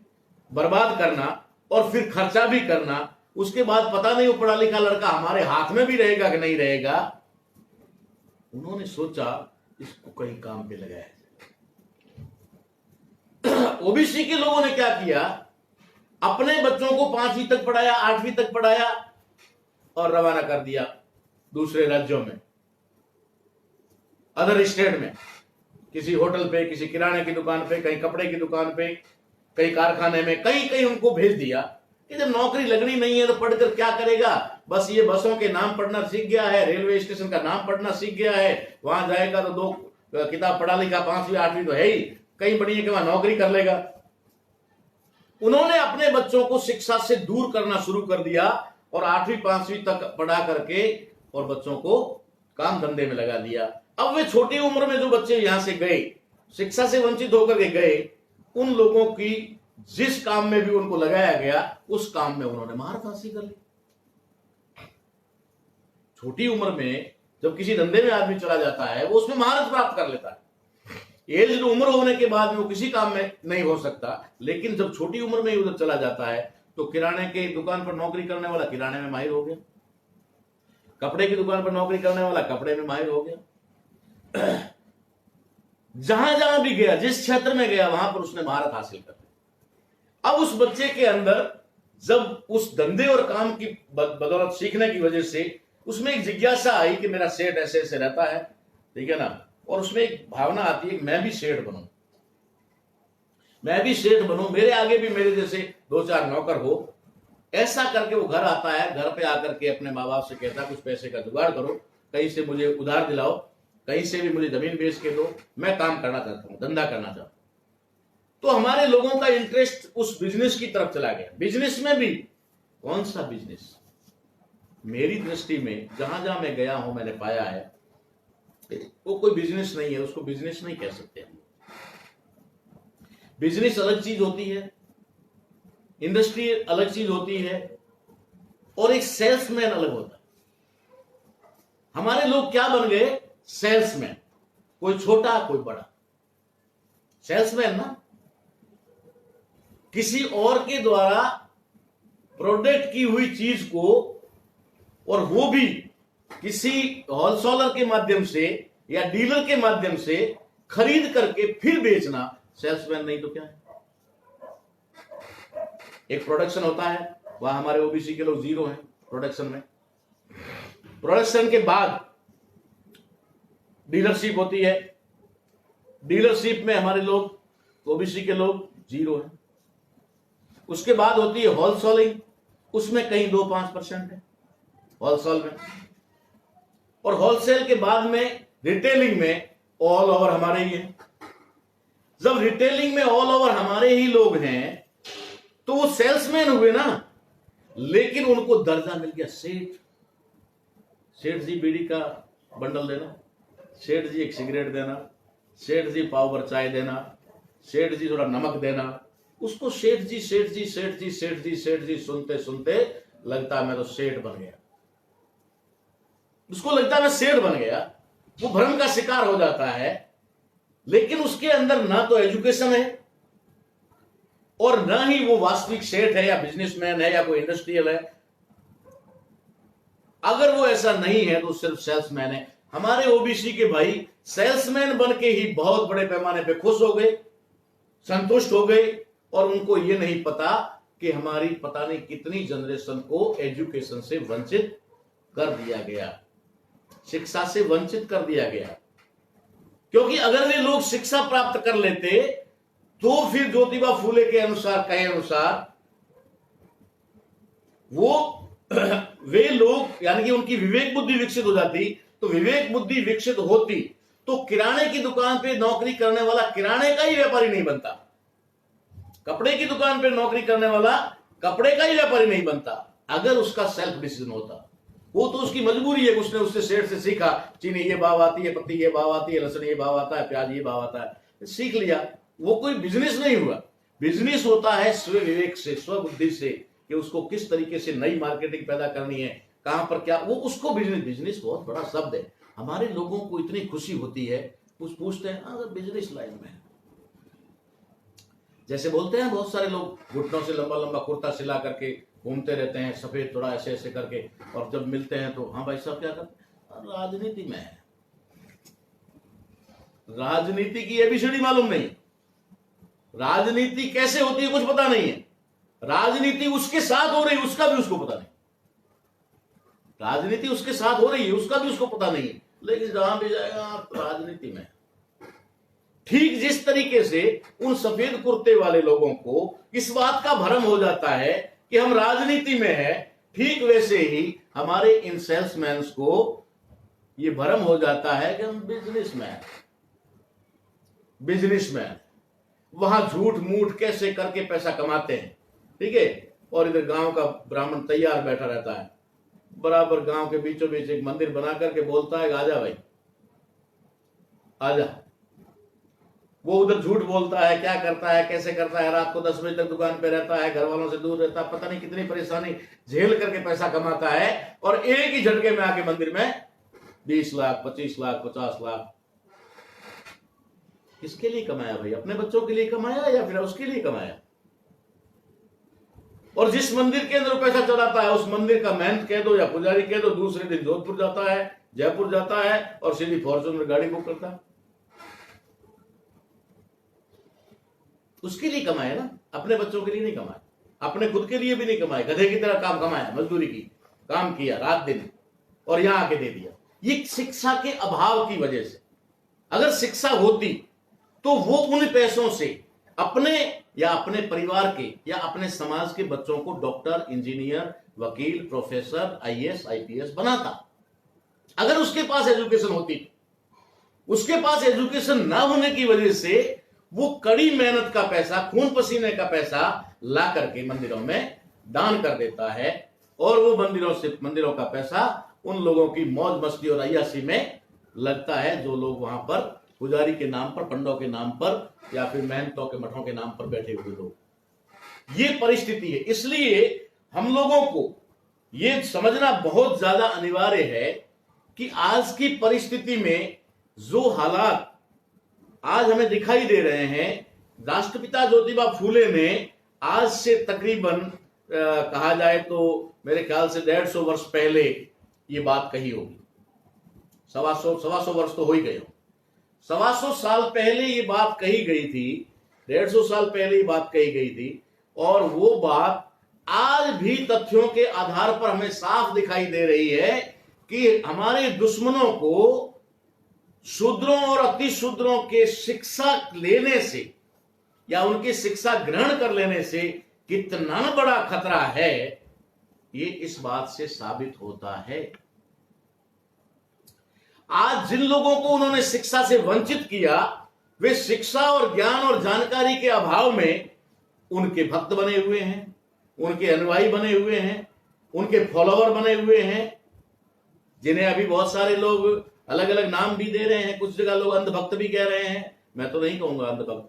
बर्बाद करना और फिर खर्चा भी करना, उसके बाद पता नहीं वो पढ़ा लिखा लड़का हमारे हाथ में भी रहेगा कि नहीं रहेगा। उन्होंने सोचा इसको कहीं काम पे लगाया। ओबीसी के लोगों ने क्या किया? अपने बच्चों को 5वीं तक पढ़ाया, 8वीं तक पढ़ाया और रवाना कर दिया दूसरे राज्यों में, अदर स्टेट में, किसी होटल पे, किसी किराने की दुकान पे, कहीं कपड़े की दुकान पे, कहीं कारखाने में, कहीं कहीं उनको भेज दिया कि जब नौकरी लगनी नहीं है तो पढ़कर क्या करेगा? बस ये बसों के नाम पढ़ना सीख गया है, रेलवे स्टेशन का नाम पढ़ना सीख गया है, वहां जाएगा तो 2 किताब पढ़ा लिखा, 5वीं 8वीं तो है ही, कहीं बढ़िया कि वहां नौकरी कर लेगा। उन्होंने अपने बच्चों को शिक्षा से दूर करना शुरू कर दिया और 8वीं 5वीं तक पढ़ा करके और बच्चों को काम धंधे में लगा दिया। अब वे छोटी उम्र में जो बच्चे यहां से गए, शिक्षा से वंचित होकर के गए, उन लोगों की जिस काम में भी उनको लगाया गया, उस काम में उन्होंने महारत हासिल कर ली। छोटी उम्र में जब किसी धंधे में आदमी चला जाता है, वो उसमें महारत प्राप्त कर लेता है। एज उम्र होने के बाद में वो किसी काम में नहीं हो सकता, लेकिन जब छोटी उम्र में ही उधर चला जाता है तो किराने की दुकान पर नौकरी करने वाला किराने में माहिर हो गया, कपड़े की दुकान पर नौकरी करने वाला कपड़े में माहिर हो गया। जहां जहां भी गया, जिस क्षेत्र में गया, वहां पर उसने महारत हासिल कर ली। अब उस बच्चे के अंदर जब उस धंधे और काम की बदौलत सीखने की वजह से उसमें एक जिज्ञासा आई कि मेरा सेठ ऐसे ऐसे रहता है, ठीक है ना, और उसमें एक भावना आती है कि मैं भी सेठ बनूं, मैं भी सेठ बनूं, मेरे आगे भी मेरे जैसे 2-4 नौकर हो। ऐसा करके वो घर आता है, घर पे आकर के अपने माँ बाप से कहता है कुछ पैसे का जुगाड़ करो, कहीं से मुझे उधार दिलाओ, कहीं से भी मुझे जमीन बेच के दो, मैं काम करना चाहता हूं, धंधा करना चाहता हूं। तो हमारे लोगों का इंटरेस्ट उस बिजनेस की तरफ चला गया। बिजनेस में भी कौन सा बिजनेस? मेरी दृष्टि में जहां जहां मैं गया हूं मैंने पाया है वो कोई बिजनेस नहीं है, उसको बिजनेस नहीं कह सकते हम। बिजनेस अलग चीज होती है, इंडस्ट्री अलग चीज होती है, और एक सेल्समैन अलग होता है। हमारे लोग क्या बन गए? सेल्समैन। कोई छोटा कोई बड़ा सेल्समैन ना, किसी और के द्वारा प्रोडक्ट की हुई चीज को, और वो भी किसी होलसेलर के माध्यम से या डीलर के माध्यम से खरीद करके फिर बेचना, सेल्समैन नहीं तो क्या है? एक प्रोडक्शन होता है, वह हमारे ओबीसी के लोग जीरो हैं प्रोडक्शन में। प्रोडक्शन के बाद डीलरशिप होती है, डीलरशिप में हमारे लोग ओबीसी के लोग जीरो हैं। उसके बाद होती है होलसेलिंग, उसमें कहीं 2-5% है होलसेल में, और होलसेल के बाद में रिटेलिंग में ऑल ओवर हमारे ही है। जब रिटेलिंग में ऑल ओवर हमारे ही लोग हैं तो वो सेल्समैन हुए ना, लेकिन उनको दर्जा मिल गया सेठ। सेठ जी बीड़ी का बंडल देना, सेठ जी एक सिगरेट देना, सेठ जी पाव भर चाय देना, सेठ जी थोड़ा नमक देना, उसको सेठ जी सेठ जी सेठ जी सेठ जी सेठ जी सुनते सुनते लगता है मैं तो सेठ बन गया। उसको लगता है मैं सेठ बन गया, वो भ्रम का शिकार हो जाता है। लेकिन उसके अंदर ना तो एजुकेशन है और ना ही वो वास्तविक सेठ है या बिजनेसमैन है या कोई इंडस्ट्रियल है। अगर वो ऐसा नहीं है तो सिर्फ सेल्समैन है। हमारे ओबीसी के भाई सेल्समैन बन के ही बहुत बड़े पैमाने पे खुश हो गए, संतुष्ट हो गए, और उनको ये नहीं पता कि हमारी पता नहीं कितनी जनरेशन को एजुकेशन से वंचित कर दिया गया, शिक्षा से वंचित कर दिया गया। क्योंकि अगर वे लोग शिक्षा प्राप्त कर लेते तो फिर ज्योतिबा फूले के अनुसार, कहे अनुसार, वो वे लोग यानी कि उनकी विवेक बुद्धि विकसित हो जाती। तो विवेक बुद्धि विकसित होती तो किराने की दुकान पे नौकरी करने वाला किराने का ही व्यापारी नहीं बनता, कपड़े की दुकान पे नौकरी करने वाला कपड़े का ही व्यापारी नहीं बनता। अगर उसका सेल्फ डिसीजन होता, वो तो उसकी मजबूरी है, उसने उससे सेठ से सीखा, चीनी ये भाव आती है, पत्ती ये भाव आती है, लहसुन ये भाव आता है, प्याज ये भाव आता है, सीख लिया। वो कोई बिजनेस नहीं हुआ। बिजनेस होता है स्व विवेक से, स्वबुद्धि से, कि उसको किस तरीके से नई मार्केटिंग पैदा करनी है, कहां पर क्या, वो उसको बिजनेस। बिजनेस बहुत बड़ा शब्द है। हमारे लोगों को इतनी खुशी होती है, पूछते हैं अगर बिजनेस लाइन में, जैसे बोलते हैं बहुत सारे लोग घुटनों से लंबा लंबा कुर्ता सिला करके घूमते रहते हैं, सफेद थोड़ा ऐसे ऐसे करके, और जब मिलते हैं तो हाँ भाई साहब क्या करते? राजनीति में है। राजनीति की एबीसीडी मालूम नहीं, राजनीति कैसे होती है कुछ पता नहीं है, राजनीति उसके साथ हो रही है उसका भी उसको पता नहीं, राजनीति उसके साथ हो रही है उसका भी उसको पता नहीं है, लेकिन जहां भी जाएगा राजनीति में। ठीक जिस तरीके से उन सफेद कुर्ते वाले लोगों को इस बात का भ्रम हो जाता है कि हम राजनीति में हैं, ठीक वैसे ही हमारे इन सेल्समैन को ये भ्रम हो जाता है कि हम बिजनेसमैन वहां झूठ मूठ कैसे करके पैसा कमाते हैं, ठीक है। और इधर गांव का ब्राह्मण तैयार बैठा रहता है, बराबर गांव के बीचों बीच एक मंदिर बना करके बोलता है आजा भाई आजा। वो उधर झूठ बोलता है, क्या करता है, कैसे करता है, रात को 10 बजे तक दुकान पे रहता है, घर वालों से दूर रहता है, पता नहीं कितनी परेशानी झेल करके पैसा कमाता है, और एक ही झटके में आके मंदिर में 20 लाख 25 लाख 50 लाख। किसके लिए कमाया भाई? अपने बच्चों के लिए कमाया या फिर उसके लिए कमाया? और जिस मंदिर के अंदर पैसा चढ़ाता है उस मंदिर का महंत कह दो या पुजारी कह दो, दूसरे दिन जोधपुर जाता है, जयपुर जाता है और सीधी फॉर्च्यूनर गाड़ी बुक करता है। उसके लिए कमाया ना, अपने बच्चों के लिए नहीं कमाया, अपने खुद के लिए भी नहीं कमाया, गधे की तरह काम कमाया, मजदूरी की, काम किया रात दिन और यहां आके दे दिया। ये शिक्षा के अभाव की वजह से। अगर शिक्षा होती तो वो उन पैसों से अपने या अपने परिवार के या अपने समाज के बच्चों को डॉक्टर, इंजीनियर, वकील, प्रोफेसर, आईएएस, आईपीएस बनाता। अगर उसके पास एजुकेशन होती तो। उसके पास एजुकेशन ना होने की वजह से वो कड़ी मेहनत का पैसा, खून पसीने का पैसा ला करके मंदिरों में दान कर देता है, और वो मंदिरों का पैसा उन लोगों की मौज मस्ती और अय्यासी में लगता है जो लोग वहां पर पुजारी के नाम पर, पंडों के नाम पर, या फिर महंतों के मठों के नाम पर बैठे हुए लोग। ये परिस्थिति है। इसलिए हम लोगों को ये समझना बहुत ज्यादा अनिवार्य है कि आज की परिस्थिति में जो हालात आज हमें दिखाई दे रहे हैं, राष्ट्रपिता ज्योतिबा फूले ने आज से तकरीबन कहा जाए तो मेरे ख्याल से 150 वर्ष पहले ये बात कही होगी। 125 वर्ष तो हो ही गए हो। 125 साल पहले ये बात कही गई थी, 150 साल पहले ये बात कही गई थी, और वो बात आज भी तथ्यों के आधार पर हमें साफ दिखाई दे रही है कि हमारे दुश्मनों को शूद्रों और अति शूद्रों के शिक्षा लेने से या उनकी शिक्षा ग्रहण कर लेने से कितना बड़ा खतरा है, ये इस बात से साबित होता है। आज जिन लोगों को उन्होंने शिक्षा से वंचित किया, वे शिक्षा और ज्ञान और जानकारी के अभाव में उनके भक्त बने हुए हैं, उनके अनुयायी बने हुए हैं, उनके फॉलोवर बने हुए हैं, जिन्हें अभी बहुत सारे लोग अलग अलग नाम भी दे रहे हैं। कुछ जगह लोग अंधभक्त भी कह रहे हैं। मैं तो नहीं कहूंगा अंधभक्त,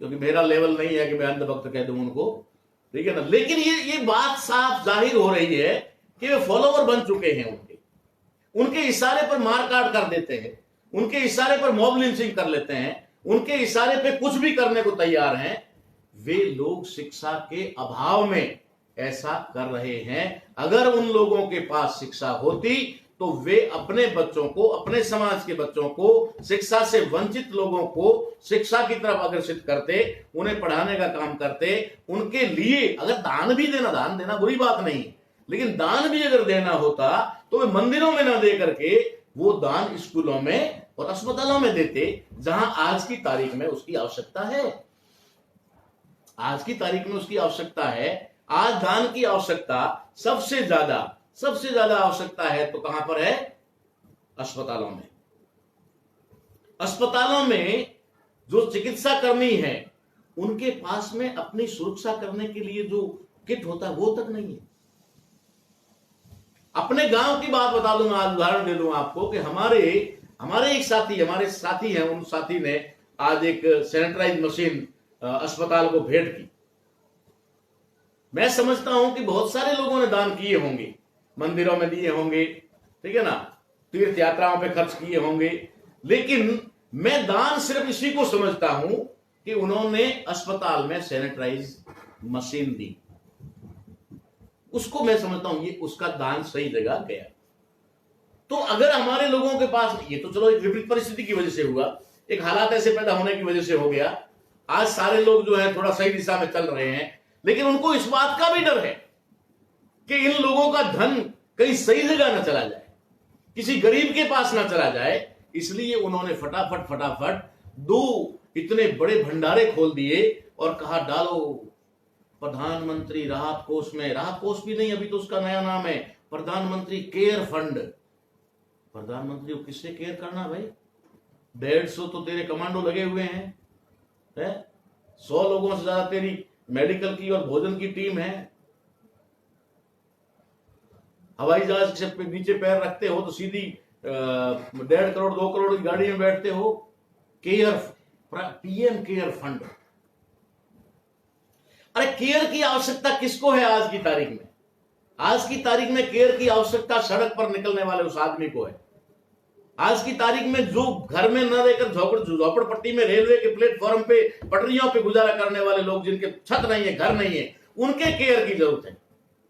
क्योंकि मेरा लेवल नहीं है कि मैं अंधभक्त कह दूं उनको, ठीक है ना। लेकिन ये बात साफ जाहिर हो रही है कि वे फॉलोवर बन चुके हैं। उनके इशारे पर मारकाट कर देते हैं, उनके इशारे पर मॉब लिंचिंग कर लेते हैं, उनके इशारे पे कुछ भी करने को तैयार हैं। वे लोग शिक्षा के अभाव में ऐसा कर रहे हैं। अगर उन लोगों के पास शिक्षा होती तो वे अपने बच्चों को, अपने समाज के बच्चों को, शिक्षा से वंचित लोगों को शिक्षा की तरफ अग्रसित करते, उन्हें पढ़ाने का काम करते। उनके लिए अगर दान देना बुरी बात नहीं, लेकिन दान भी अगर देना होता तो वे मंदिरों में ना दे करके वो दान स्कूलों में और अस्पतालों में देते, जहां आज की तारीख में उसकी आवश्यकता है। आज की तारीख में उसकी आवश्यकता है। आज दान की आवश्यकता सबसे ज्यादा आवश्यकता है तो कहां पर है? अस्पतालों में। अस्पतालों में जो चिकित्सा कर्मी है, उनके पास में अपनी सुरक्षा करने के लिए जो किट होता है वो तक नहीं है। अपने गांव की बात बता दूंगा, आज उदाहरण दे दूंगा आपको कि हमारे एक साथी हैं, उन साथी ने आज एक सैनिटाइज मशीन अस्पताल को भेंट की। मैं समझता हूं कि बहुत सारे लोगों ने दान किए होंगे, मंदिरों में दिए होंगे, ठीक है ना, तीर्थ यात्राओं पे खर्च किए होंगे, लेकिन मैं दान सिर्फ इसी को समझता हूं कि उन्होंने अस्पताल में सैनिटाइज मशीन दी। उसको मैं समझता हूं ये उसका दान सही जगह गया। तो अगर हमारे लोगों के पास, ये तो चलो एक विपरीत परिस्थिति की वजह से हुआ, एक हालात ऐसे पैदा होने की वजह से हो गया, आज सारे लोग जो है थोड़ा सही दिशा में चल रहे हैं, लेकिन उनको इस बात का भी डर है कि इन लोगों का धन कहीं सही जगह ना चला जाए, किसी गरीब के पास ना चला जाए। इसलिए उन्होंने फटाफट 2 इतने बड़े भंडारे खोल दिए और कहा डालो प्रधानमंत्री राहत कोष में। राहत कोष भी नहीं, अभी तो उसका नया नाम है प्रधानमंत्री केयर फंड। प्रधानमंत्री को किससे केयर करना भाई? 150 तो तेरे कमांडो लगे हुए हैं, 100 लोगों से ज्यादा तेरी मेडिकल की और भोजन की टीम है। हवाई जहाज से नीचे पैर रखते हो तो सीधी 1.5 करोड़ 2 करोड़ की गाड़ी में बैठते हो। PM care fund. अरे केयर की आवश्यकता किसको है आज की तारीख में? आज की तारीख में केयर की आवश्यकता सड़क पर निकलने वाले उस आदमी को है। आज की तारीख में जो घर में न रहकर झोपड़पट्टी में, रेलवे के प्लेटफॉर्म पे, पटरियों पे गुजारा करने वाले लोग, जिनके छत नहीं है, घर नहीं है, उनके केयर की जरूरत है।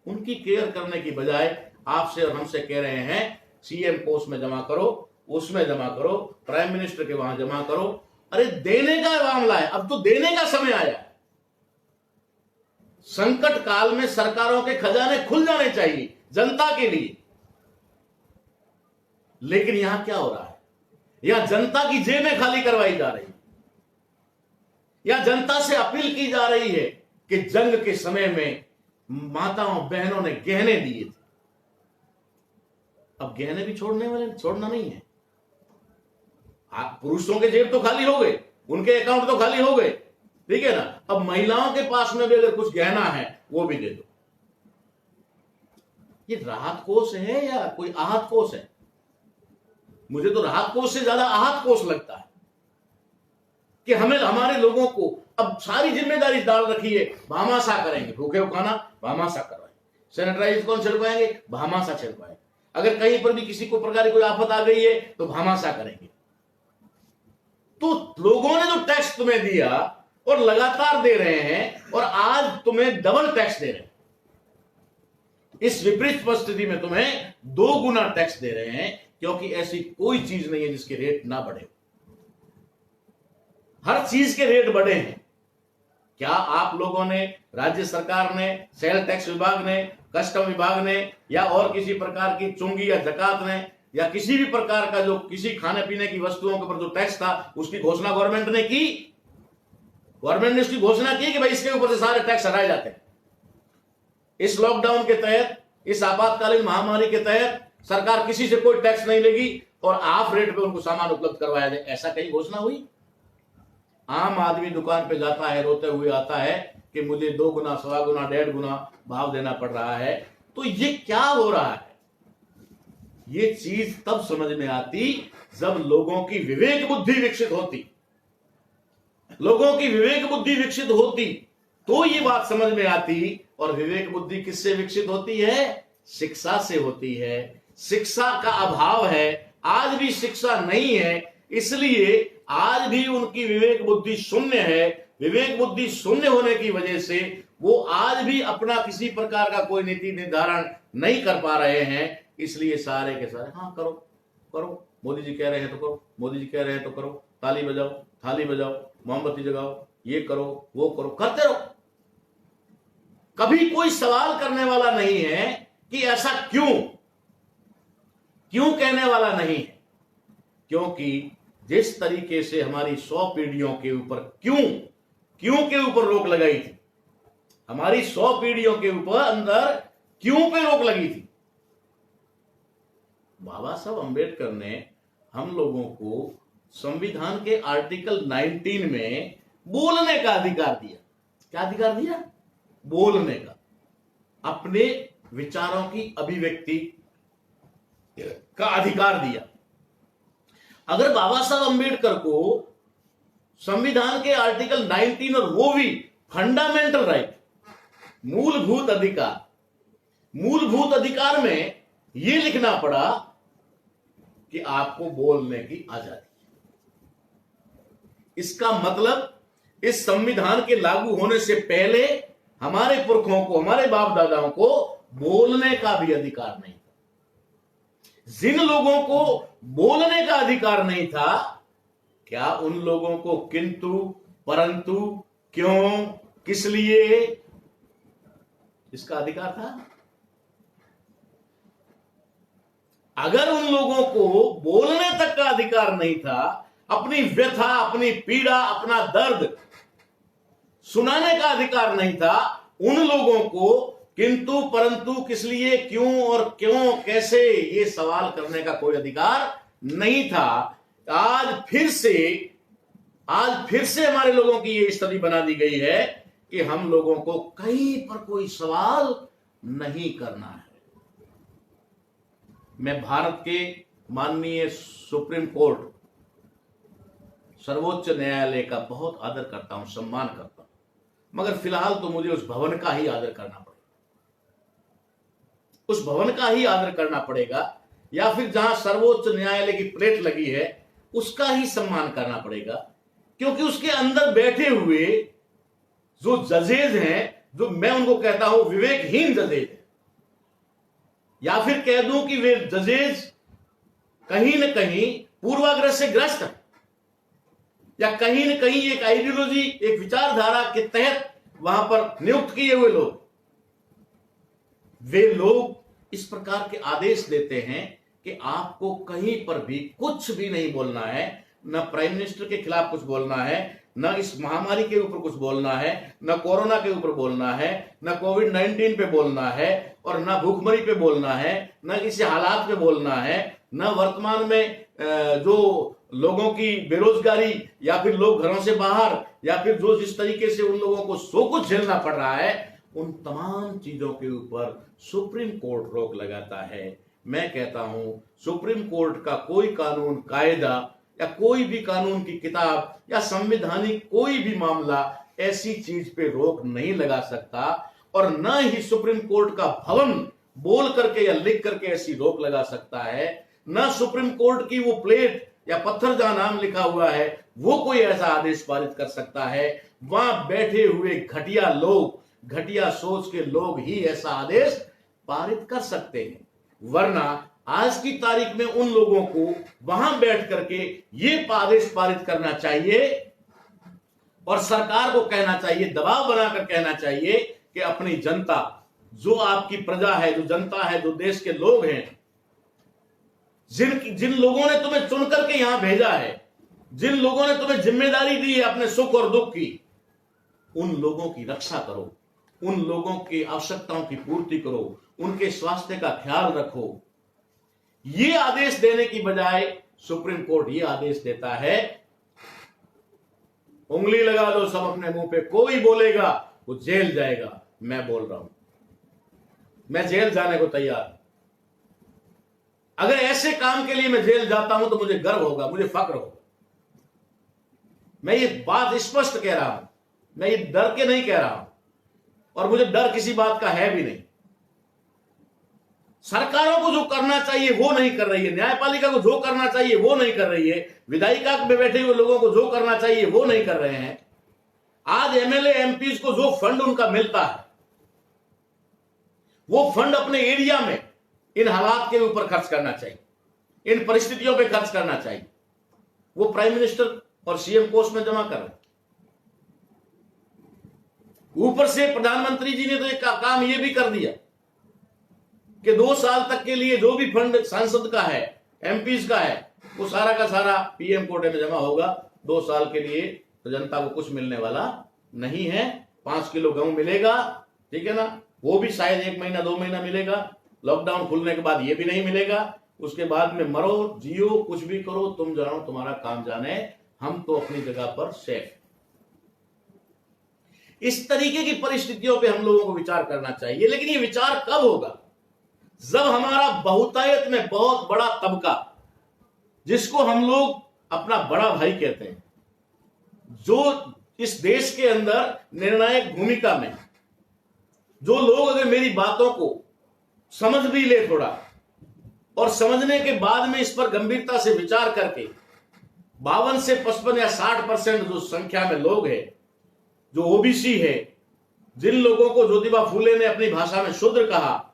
उनकी केयर करने की बजाय आपसे और हमसे कह रहे हैं सीएम कोष में जमा करो, उसमें जमा करो, प्राइम मिनिस्टर के वहां जमा करो। अरे देने का मामला है, अब तो देने का समय आया। संकट काल में सरकारों के खजाने खुल जाने चाहिए जनता के लिए, लेकिन यहां क्या हो रहा है? यहां जनता की जेबें खाली करवाई जा रही है, या जनता से अपील की जा रही है कि जंग के समय में माताओं बहनों ने गहने दिए थे, अब गहने भी छोड़ना नहीं है। पुरुषों के जेब तो खाली हो गए, उनके अकाउंट तो खाली हो गए, ठीक है ना। अब महिलाओं के पास में भी अगर कुछ गहना है वो भी दे दो। ये राहत कोष है या कोई आहत कोष है? मुझे तो राहत कोष से ज्यादा आहत कोष लगता है कि हमें हमारे लोगों को अब सारी जिम्मेदारी डाल रखी है। भामाशाह करेंगे, भूखे को खाना भामाशाह करवाएंगे, सैनिटाइज कौन छिड़वाएंगे? भामाशाह छिड़वाएंगे। अगर कहीं पर भी किसी को प्रकार की कोई आफत आ गई है तो भामाशाह करेंगे। तो लोगों ने जो टैक्स तुम्हें दिया और लगातार दे रहे हैं, और आज तुम्हें डबल टैक्स दे रहे हैं। इस विपरीत परिस्थिति में तुम्हें 2 गुना टैक्स दे रहे हैं, क्योंकि ऐसी कोई चीज नहीं है जिसके रेट ना बढ़े। हर चीज के रेट बढ़े हैं। क्या आप लोगों ने, राज्य सरकार ने, सेल टैक्स विभाग ने, कस्टम विभाग ने, या और किसी प्रकार की चुंगी या जकात ने, या किसी भी प्रकार का जो किसी खाने पीने की वस्तुओं के ऊपर जो टैक्स था, उसकी घोषणा गवर्नमेंट ने की? गवर्नमेंट ने उसकी घोषणा की कि भाई इसके ऊपर से सारे टैक्स हटाए जाते हैं। इस लॉकडाउन के तहत, इस आपातकालीन महामारी के तहत सरकार किसी से कोई टैक्स नहीं लेगी और हाफ रेट पे उनको सामान उपलब्ध करवाया जाए, ऐसा कहीं घोषणा हुई? आम आदमी दुकान पे जाता है, रोते हुए आता है कि मुझे 2 गुना, 1.25 गुना, 1.5 गुना भाव देना पड़ रहा है। तो ये क्या हो रहा है? ये चीज तब समझ में आती जब लोगों की विवेक बुद्धि विकसित होती। लोगों की विवेक बुद्धि विकसित होती तो ये बात समझ में आती। और विवेक बुद्धि किससे विकसित होती है? शिक्षा से होती है। शिक्षा का अभाव है, आज भी शिक्षा नहीं है, इसलिए आज भी उनकी विवेक बुद्धि शून्य है। विवेक बुद्धि शून्य होने की वजह से वो आज भी अपना किसी प्रकार का कोई नीति निर्धारण नहीं कर पा रहे हैं। इसलिए सारे के सारे हाँ करो करो, मोदी जी कह रहे हैं तो करो, मोदी जी कह रहे हैं तो करो, ताली बजाओ, थाली बजाओ, मोमबत्ती जगाओ, ये करो, वो करो, करते रहो। कभी कोई सवाल करने वाला नहीं है कि ऐसा क्यों कहने वाला नहीं है। क्योंकि जिस तरीके से हमारी 100 पीढ़ियों के ऊपर क्यों के ऊपर रोक लगाई थी, हमारी 100 पीढ़ियों के ऊपर अंदर क्यों पे रोक लगी थी। बाबा साहब अंबेडकर ने हम लोगों को संविधान के आर्टिकल 19 में बोलने का अधिकार दिया। क्या अधिकार दिया? बोलने का, अपने विचारों की अभिव्यक्ति का अधिकार दिया। अगर बाबा साहब अंबेडकर को संविधान के आर्टिकल 19 और वो भी फंडामेंटल राइट, मूलभूत अधिकार में यह लिखना पड़ा कि आपको बोलने की आजादी, इसका मतलब इस संविधान के लागू होने से पहले हमारे पुरखों को, हमारे बाप दादाओं को बोलने का भी अधिकार नहीं था। जिन लोगों को बोलने का अधिकार नहीं था, क्या उन लोगों को किंतु, परंतु, क्यों, किस लिए, इसका अधिकार था? अगर उन लोगों को बोलने तक का अधिकार नहीं था, अपनी व्यथा, अपनी पीड़ा, अपना दर्द सुनाने का अधिकार नहीं था, उन लोगों को किंतु, परंतु, किस लिए, क्यों और क्यों, कैसे, ये सवाल करने का कोई अधिकार नहीं था। आज फिर से हमारे लोगों की ये स्थिति बना दी गई है कि हम लोगों को कहीं पर कोई सवाल नहीं करना है। मैं भारत के माननीय सुप्रीम कोर्ट, सर्वोच्च न्यायालय का बहुत आदर करता हूं, सम्मान करता हूं, मगर फिलहाल तो मुझे उस भवन का ही आदर करना पड़ेगा। उस भवन का ही आदर करना पड़ेगा, या फिर जहां सर्वोच्च न्यायालय की प्लेट लगी है उसका ही सम्मान करना पड़ेगा। क्योंकि उसके अंदर बैठे हुए जो जजेज हैं, जो मैं उनको कहता हूं विवेकहीन जजेज हैं, या फिर कह दूं कि वे जजेज कहीं न कहीं पूर्वाग्रह से ग्रस्त है, या कहीं न कहीं एक आइडियोलॉजी, एक विचारधारा के तहत वहां पर नियुक्त किए हुए लोग, वे लोग इस प्रकार के आदेश देते हैं कि आपको कहीं पर भी कुछ भी नहीं बोलना है, न प्राइम मिनिस्टर के खिलाफ कुछ बोलना है, न इस महामारी के ऊपर कुछ बोलना है, न कोरोना के ऊपर बोलना है, न कोविड-19 पे बोलना है, और न भूखमरी पे बोलना है, न इस हालात पे बोलना है, न वर्तमान में जो लोगों की बेरोजगारी, या फिर लोग घरों से बाहर, या फिर जो जिस तरीके से उन लोगों को सो कुछ झेलना पड़ रहा है, उन तमाम चीजों के ऊपर सुप्रीम कोर्ट रोक लगाता है। मैं कहता हूं सुप्रीम कोर्ट का कोई कानून कायदा या कोई भी कानून की किताब या संवैधानिक कोई भी मामला ऐसी चीज पे रोक नहीं लगा सकता, और न ही सुप्रीम कोर्ट का भवन बोल करके या लिख करके ऐसी रोक लगा सकता है, न सुप्रीम कोर्ट की वो प्लेट या पत्थर जहां नाम लिखा हुआ है वो कोई ऐसा आदेश पारित कर सकता है। वहां बैठे हुए घटिया लोग, घटिया सोच के लोग ही ऐसा आदेश पारित कर सकते हैं, वरना आज की तारीख में उन लोगों को वहां बैठ करके ये आदेश पारित करना चाहिए और सरकार को कहना चाहिए, दबाव बनाकर कहना चाहिए कि अपनी जनता, जो आपकी प्रजा है, जो जनता है, जो देश के लोग हैं, जिन लोगों ने तुम्हें चुन करके यहां भेजा है, जिन लोगों ने तुम्हें जिम्मेदारी दी है अपने सुख और दुख की, उन लोगों की रक्षा करो, उन लोगों की आवश्यकताओं की पूर्ति करो, उनके स्वास्थ्य का ख्याल रखो। ये आदेश देने की बजाय सुप्रीम कोर्ट ये आदेश देता है, उंगली लगा दो सब अपने मुंह पे, कोई बोलेगा वो जेल जाएगा। मैं बोल रहा हूं, मैं जेल जाने को तैयार। अगर ऐसे काम के लिए मैं जेल जाता हूं तो मुझे गर्व होगा, मुझे फक्र होगा। मैं ये बात स्पष्ट कह रहा हूं, मैं ये डर के नहीं कह रहा हूं, और मुझे डर किसी बात का है भी नहीं। सरकारों को जो करना चाहिए वो नहीं कर रही है, न्यायपालिका को जो करना चाहिए वो नहीं कर रही है, विधायिका में बैठे हुए लोगों को जो करना चाहिए वो नहीं कर रहे हैं। आज एमएलए एमपी को जो फंड उनका मिलता है, वो फंड अपने एरिया में इन हालात के ऊपर खर्च करना चाहिए, इन परिस्थितियों पे खर्च करना चाहिए। वो प्राइम मिनिस्टर और सीएम कोष में जमा कर रहे। ऊपर से प्रधानमंत्री जी ने तो एक काम ये भी कर दिया कि 2 साल तक के लिए जो भी फंड सांसद का है, एमपीज का है, वो सारा का सारा पीएम कोटे में जमा होगा। 2 साल के लिए तो जनता को कुछ मिलने वाला नहीं है। 5 किलो गेहूं मिलेगा, ठीक है ना, वो भी शायद 1 महीना 2 महीना मिलेगा। लॉकडाउन खुलने के बाद ये भी नहीं मिलेगा। उसके बाद में मरो जियो कुछ भी करो, तुम जानो तुम्हारा काम जाने, हम तो अपनी जगह पर सेफ। इस तरीके की परिस्थितियों पे हम लोगों को विचार करना चाहिए। लेकिन ये विचार कब होगा? जब हमारा बहुतायत में बहुत बड़ा तबका, जिसको हम लोग अपना बड़ा भाई कहते हैं, जो इस देश के अंदर निर्णायक भूमिका में, जो लोग अगर मेरी बातों को समझ भी ले थोड़ा, और समझने के बाद में इस पर गंभीरता से विचार करके 52 से 55 या 60% जो संख्या में लोग हैं, जो ओबीसी है, जिन लोगों को ज्योतिबा फूले ने अपनी भाषा में शूद्र कहा,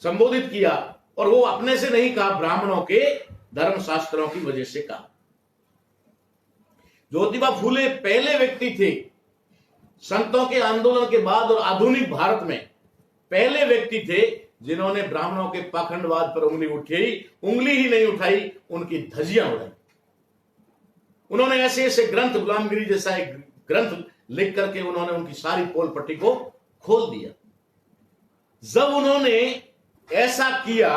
संबोधित किया, और वो अपने से नहीं कहा, ब्राह्मणों के धर्मशास्त्रों की वजह से कहा। ज्योतिबा फूले पहले व्यक्ति थे संतों के आंदोलन के बाद और आधुनिक भारत में पहले व्यक्ति थे जिन्होंने ब्राह्मणों के पाखंडवाद पर उंगली ही नहीं उठाई, उनकी धज्जियां उड़ाई। उन्होंने ऐसे ऐसे ग्रंथ, गुलामगिरी जैसा एक ग्रंथ लिख करके उन्होंने उनकी सारी पोल पट्टी को खोल दिया। जब उन्होंने ऐसा किया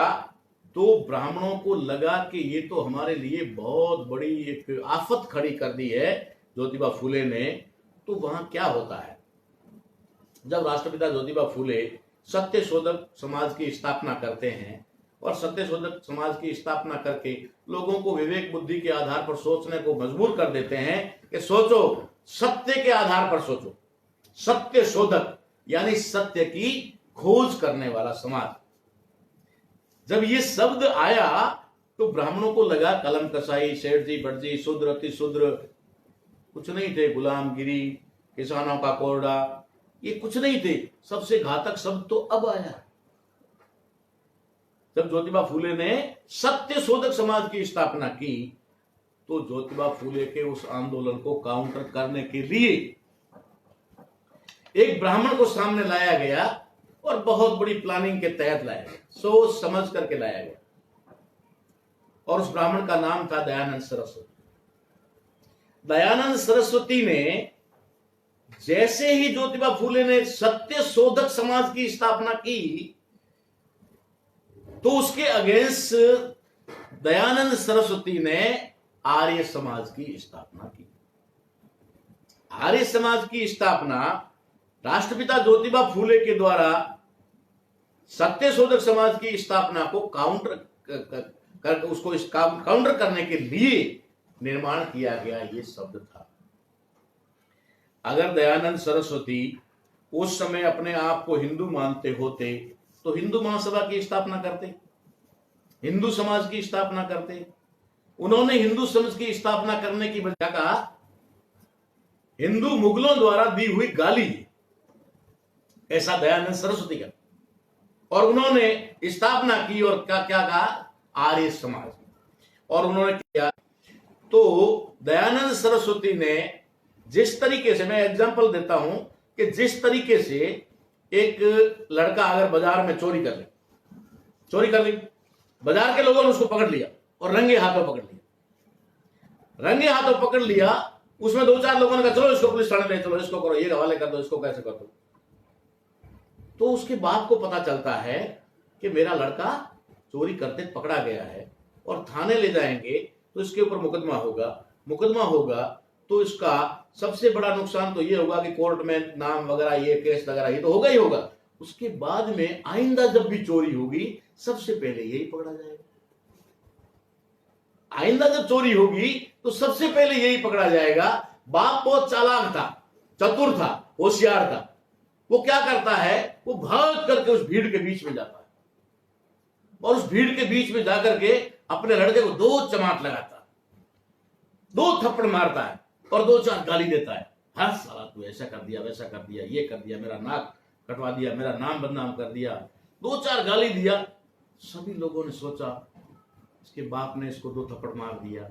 तो ब्राह्मणों को लगा कि ये तो हमारे लिए बहुत बड़ी एक आफत खड़ी कर दी है ज्योतिबा फूले ने। तो वहां क्या होता है, जब राष्ट्रपिता ज्योतिबा फूले सत्यशोधक समाज की स्थापना करते हैं, और सत्यशोधक समाज की स्थापना करके लोगों को विवेक बुद्धि के आधार पर सोचने को मजबूर कर देते हैं कि सोचो, सत्य के आधार पर सोचो। सत्यशोधक यानी सत्य की खोज करने वाला समाज। जब ये शब्द आया तो ब्राह्मणों को लगा कलम कसाई, सेठ जी, भट जी, शूद्र अति शूद्र कुछ नहीं थे, गुलामगिरी, किसानों का कोरडा, ये कुछ नहीं थे। सबसे घातक शब्द तो अब आया जब ज्योतिबा फूले ने सत्यशोधक समाज की स्थापना की। तो ज्योतिबा फूले के उस आंदोलन को काउंटर करने के लिए एक ब्राह्मण को सामने लाया गया, और बहुत बड़ी प्लानिंग के तहत लाया गया, सोच समझ करके लाया गया, और उस ब्राह्मण का नाम था दयानंद सरस्वती। दयानंद सरस्वती ने जैसे ही ज्योतिबा फूले ने सत्य शोधक समाज की स्थापना की, तो उसके अगेंस्ट दयानंद सरस्वती ने आर्य समाज की स्थापना की। आर्य समाज की स्थापना राष्ट्रपिता ज्योतिबा फूले के द्वारा सत्य शोधक समाज की स्थापना को काउंटर करने के लिए निर्माण किया गया ये शब्द था। अगर दयानंद सरस्वती उस समय अपने आप को हिंदू मानते होते तो हिंदू महासभा की स्थापना करते, हिंदू समाज की स्थापना करते। उन्होंने हिंदू समाज की स्थापना करने की वजह कहा हिंदू मुगलों द्वारा दी हुई गाली, ऐसा दयानंद सरस्वती का। और उन्होंने स्थापना की और क्या क्या कहा, आर्य समाज। और उन्होंने किया तो दयानंद सरस्वती ने जिस तरीके से, मैं एग्जांपल देता हूं कि जिस तरीके से एक लड़का अगर बाजार में चोरी कर ली, बाजार के लोगों ने उसको पकड़ लिया और रंगे हाथों पकड़ लिया, उसमें 2-4 लोगों ने कहा चलो इसको पुलिस थाने ले चलो, इसको करो, ये हवाले कर दो, इसको कैसे कर दो। तो उसके बाप को पता चलता है कि मेरा लड़का चोरी करते पकड़ा गया है और थाने ले जाएंगे तो इसके ऊपर मुकदमा होगा तो इसका सबसे बड़ा नुकसान तो ये होगा कि कोर्ट में नाम वगैरह, ये केस वगैरह, ये तो होगा ही होगा। उसके बाद में आइंदा जब भी चोरी होगी सबसे पहले यही पकड़ा जाएगा। आइंदा जब चोरी होगी तो सबसे पहले यही पकड़ा जाएगा। बाप बहुत चालाक था, चतुर था, होशियार था। वो क्या करता है, वो भाग करके उस भीड़ के बीच में जाता है और उस भीड़ के बीच में जाकर के अपने लड़के को 2 चमाट लगाता है, 2 थप्पड़ मारता है और 2-4 गाली देता है। हाँ साला तू ऐसा कर दिया, वैसा कर दिया, ये कर दिया, मेरा नाक कटवा दिया, मेरा नाम बदनाम कर दिया, 2-4 गाली दिया। सभी लोगों ने सोचा इसके बाप ने इसको 2 थप्पड़ मार दिया,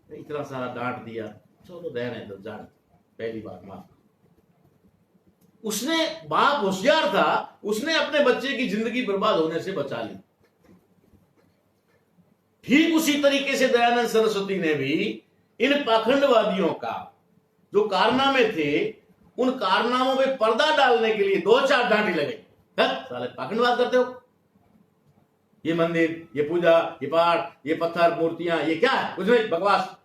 इतना सारा डांट दिया, चलो रहने दो, जान पहली बार माफ। उसने, बाप होशियार था, उसने अपने बच्चे की जिंदगी बर्बाद होने से बचा ली। ठीक उसी तरीके से दयानंद सरस्वती ने भी इन पाखंडवादियों का जो कारनामे थे, उन कारनामों में पर्दा डालने के लिए 2-4 डांटी लगे। साले पाखंडवाद करते हो, ये मंदिर, ये पूजा, ये पाठ, ये पत्थर, मूर्तियां, ये क्या है? कुछ नहीं, बकवास,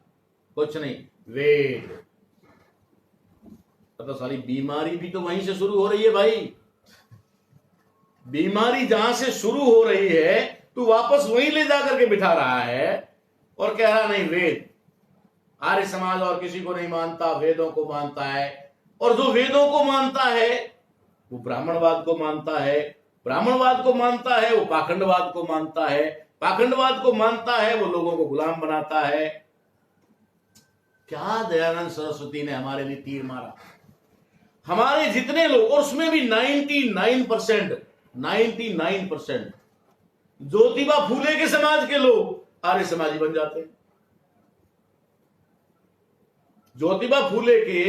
कुछ नहीं, वेद। तो सारी बीमारी भी तो वहीं से शुरू हो रही है भाई। बीमारी जहां से शुरू हो रही है तू वापस वहीं ले जाकर के बिठा रहा है और कह रहा नहीं वेद। आर्य समाज और किसी को नहीं मानता, वेदों को मानता है। और जो वेदों को मानता है वो ब्राह्मणवाद को मानता है, ब्राह्मणवाद को मानता है वो पाखंडवाद को मानता है, पाखंडवाद को मानता है वो लोगों को गुलाम बनाता है। क्या दयानंद सरस्वती ने हमारे लिए तीर मारा। हमारे जितने लोग, और उसमें भी 99% ज्योतिबा फूले के समाज के लोग आर्य समाजी बन जाते हैं। ज्योतिबा फूले के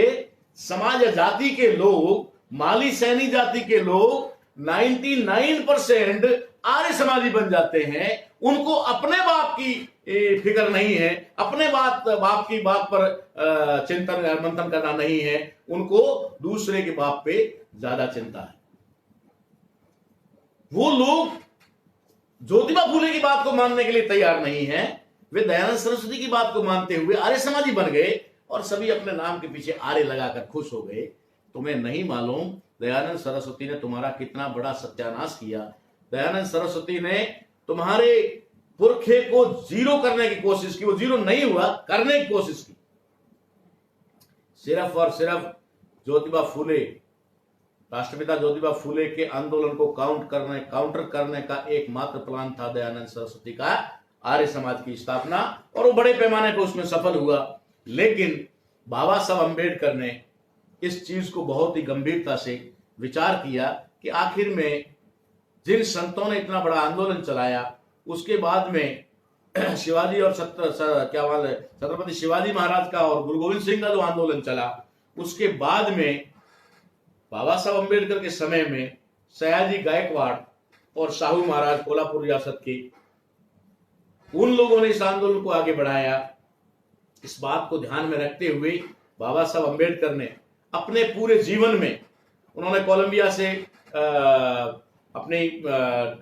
समाज जाति के लोग, माली सैनी जाति के लोग 99% आर्य समाजी बन जाते हैं। उनको अपने बाप की फिक्र नहीं है, अपने बाप की बात पर चिंतन मंथन करना नहीं है, उनको दूसरे के बाप पे ज्यादा चिंता है। वो लोग ज्योतिबा फूले की बात को मानने के लिए तैयार नहीं है, वे दयानंद सरस्वती की बात को मानते हुए आर्य समाजी बन गए और सभी अपने नाम के पीछे आर्य लगाकर खुश हो गए। तुम्हें नहीं मालूम दयानंद सरस्वती ने तुम्हारा कितना बड़ा सत्यानाश किया। दयानंद सरस्वती ने तुम्हारे पुरखे को जीरो करने की कोशिश की, वो जीरो नहीं हुआ, करने की कोशिश की। सिर्फ और सिर्फ ज्योतिबा फूले, राष्ट्रपिता ज्योतिबा फूले के आंदोलन को काउंटर करने का एकमात्र प्लान था दयानंद सरस्वती का, आर्य समाज की स्थापना, और वो बड़े पैमाने पर उसमें सफल हुआ। लेकिन बाबा साहब अम्बेडकर ने इस चीज को बहुत ही गंभीरता से विचार किया कि आखिर में जिन संतों ने इतना बड़ा आंदोलन चलाया, उसके बाद में शिवाजी और छत्रपति शिवाजी महाराज का और गुरु गोविंद सिंह का जो आंदोलन चला, उसके बाद में बाबा साहब अम्बेडकर के समय में सयाजी गायकवाड़ और साहू महाराज कोल्हापुर रियासत के, उन लोगों ने इस आंदोलन को आगे बढ़ाया। इस बात को ध्यान में रखते हुए बाबा साहब अम्बेडकर ने अपने पूरे जीवन में, उन्होंने कोलंबिया से अपनी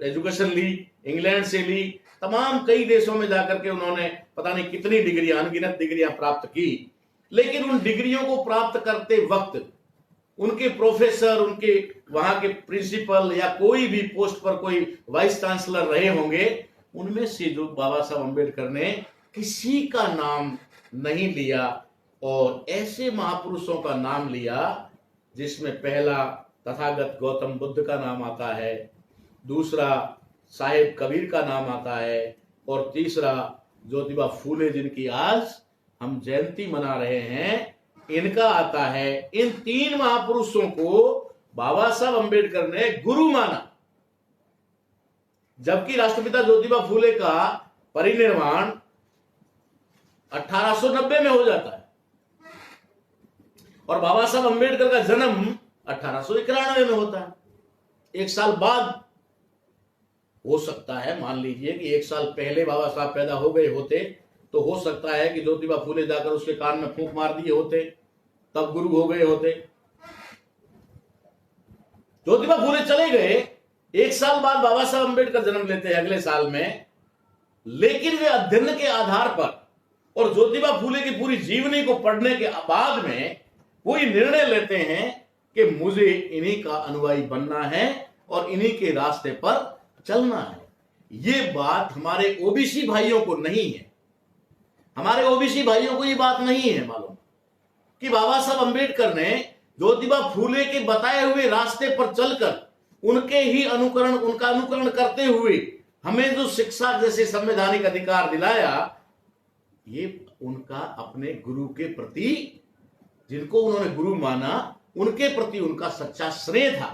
एजुकेशन ली, इंग्लैंड से ली, तमाम कई देशों में जाकर के उन्होंने पता नहीं कितनी डिग्रियां, अनगिनत डिग्रियां प्राप्त की। लेकिन उन डिग्रियों को प्राप्त करते वक्त उनके प्रोफेसर, उनके वहां के प्रिंसिपल या कोई भी पोस्ट पर कोई वाइस चांसलर रहे होंगे, उनमें से जो बाबा साहब अम्बेडकर ने किसी का नाम नहीं लिया और ऐसे महापुरुषों का नाम लिया जिसमें पहला तथागत गौतम बुद्ध का नाम आता है, दूसरा साहिब कबीर का नाम आता है और तीसरा ज्योतिबा फूले जिनकी आज हम जयंती मना रहे हैं, इनका आता है। इन तीन महापुरुषों को बाबा साहब अम्बेडकर ने गुरु माना, जबकि राष्ट्रपिता ज्योतिबा फूले का परिनिर्वाण 1890 में हो जाता है और बाबा साहब अम्बेडकर का जन्म 1891 में होता है। एक साल बाद हो सकता है, मान लीजिए कि एक साल पहले बाबा साहब पैदा हो गए होते तो हो सकता है कि ज्योतिबा फूले जाकर उसके कान में फूंक मार दिए होते, तब गुरु हो गए होते। ज्योतिबा फूले चले गए, एक साल बाद बाबा साहब अम्बेडकर जन्म लेते हैं अगले साल में, लेकिन वे अध्ययन के आधार पर और ज्योतिबा फूले की पूरी जीवनी को पढ़ने के बाद में वो ये निर्णय लेते हैं कि मुझे इन्हीं का अनुयायी बनना है और इन्हीं के रास्ते पर चलना है। ये बात हमारे ओबीसी भाइयों को नहीं है, हमारे ओबीसी भाइयों को ये बात नहीं है मालूम कि बाबा साहब अम्बेडकर ने ज्योतिबा फूले के बताए हुए रास्ते पर चलकर उनके ही अनुकरण, उनका अनुकरण करते हुए हमें जो शिक्षा जैसे संवैधानिक अधिकार दिलाया, ये उनका अपने गुरु के प्रति, जिनको उन्होंने गुरु माना, उनके प्रति उनका सच्चा स्नेह था।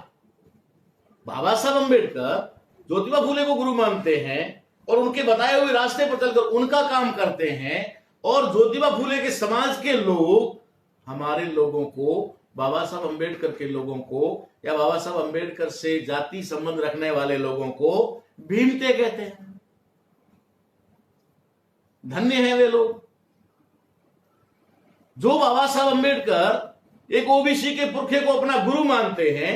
बाबा साहब अम्बेडकर ज्योतिबा फूले को गुरु मानते हैं और उनके बताए हुए रास्ते पर चलकर उनका काम करते हैं और ज्योतिबा फूले के समाज के लोग हमारे लोगों को, बाबा साहब अम्बेडकर के लोगों को या बाबा साहब अम्बेडकर से जाति संबंध रखने वाले लोगों को भीमते कहते हैं। धन्य हैं वे लोग जो बाबा साहब अम्बेडकर एक ओबीसी के पुरखे को अपना गुरु मानते हैं।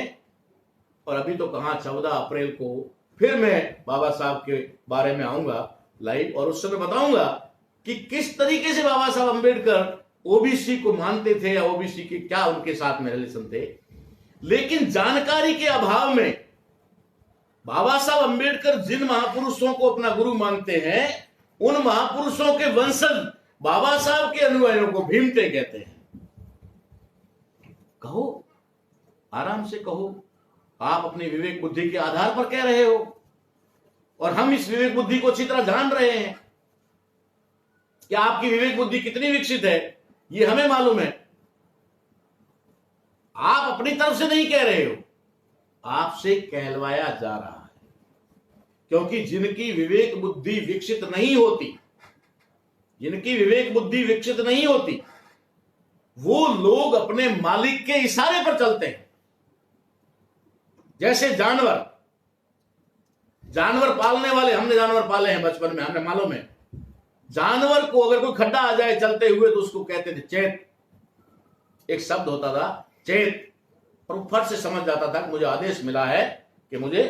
और अभी तो कहां, 14 अप्रैल को फिर मैं बाबा साहब के बारे में आऊंगा लाइव और उस समय बताऊंगा कि किस तरीके से बाबा साहब अम्बेडकर ओबीसी को मानते थे या ओबीसी के क्या उनके साथ में रिलेशन थे। लेकिन जानकारी के अभाव में बाबा साहब अम्बेडकर जिन महापुरुषों को अपना गुरु मानते हैं, उन महापुरुषों के वंशज बाबा साहब के अनुयायियों को भीमते कहते हैं। कहो, आराम से कहो, आप अपनी विवेक बुद्धि के आधार पर कह रहे हो और हम इस विवेक बुद्धि को अच्छी तरह जान रहे हैं कि आपकी विवेक बुद्धि कितनी विकसित है, ये हमें मालूम है। आप अपनी तरफ से नहीं कह रहे हो, आपसे कहलवाया जा रहा है, क्योंकि जिनकी विवेक बुद्धि विकसित नहीं होती, जिनकी विवेक बुद्धि विकसित नहीं होती, वो लोग अपने मालिक के इशारे पर चलते हैं। जैसे जानवर, जानवर पालने वाले, हमने जानवर पाले हैं बचपन में, हमें मालूम है। जानवर को अगर कोई खड्डा आ जाए चलते हुए तो उसको कहते थे चेत, एक शब्द होता था चेत, और वो फट से समझ जाता था कि मुझे आदेश मिला है कि मुझे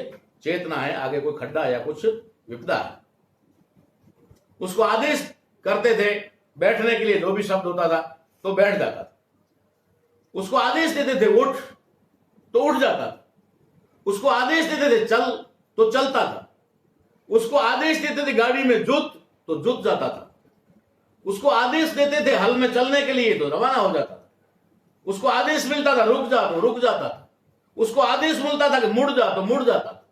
चेतना है, आगे कोई खड्डा या कुछ विपदा है। उसको आदेश करते थे बैठने के लिए, जो भी शब्द होता था तो बैठ जाता था। उसको आदेश देते थे उठ तो उठ जाता था। उसको आदेश देते थे चल तो चलता था। उसको आदेश देते थे गाड़ी में जुत तो जुत जाता था। उसको आदेश देते थे हल में चलने के लिए तो रवाना हो जाता था। उसको आदेश मिलता था रुक जा तो रुक जाता था। उसको आदेश मिलता था कि मुड़ जा तो मुड़ जाता था।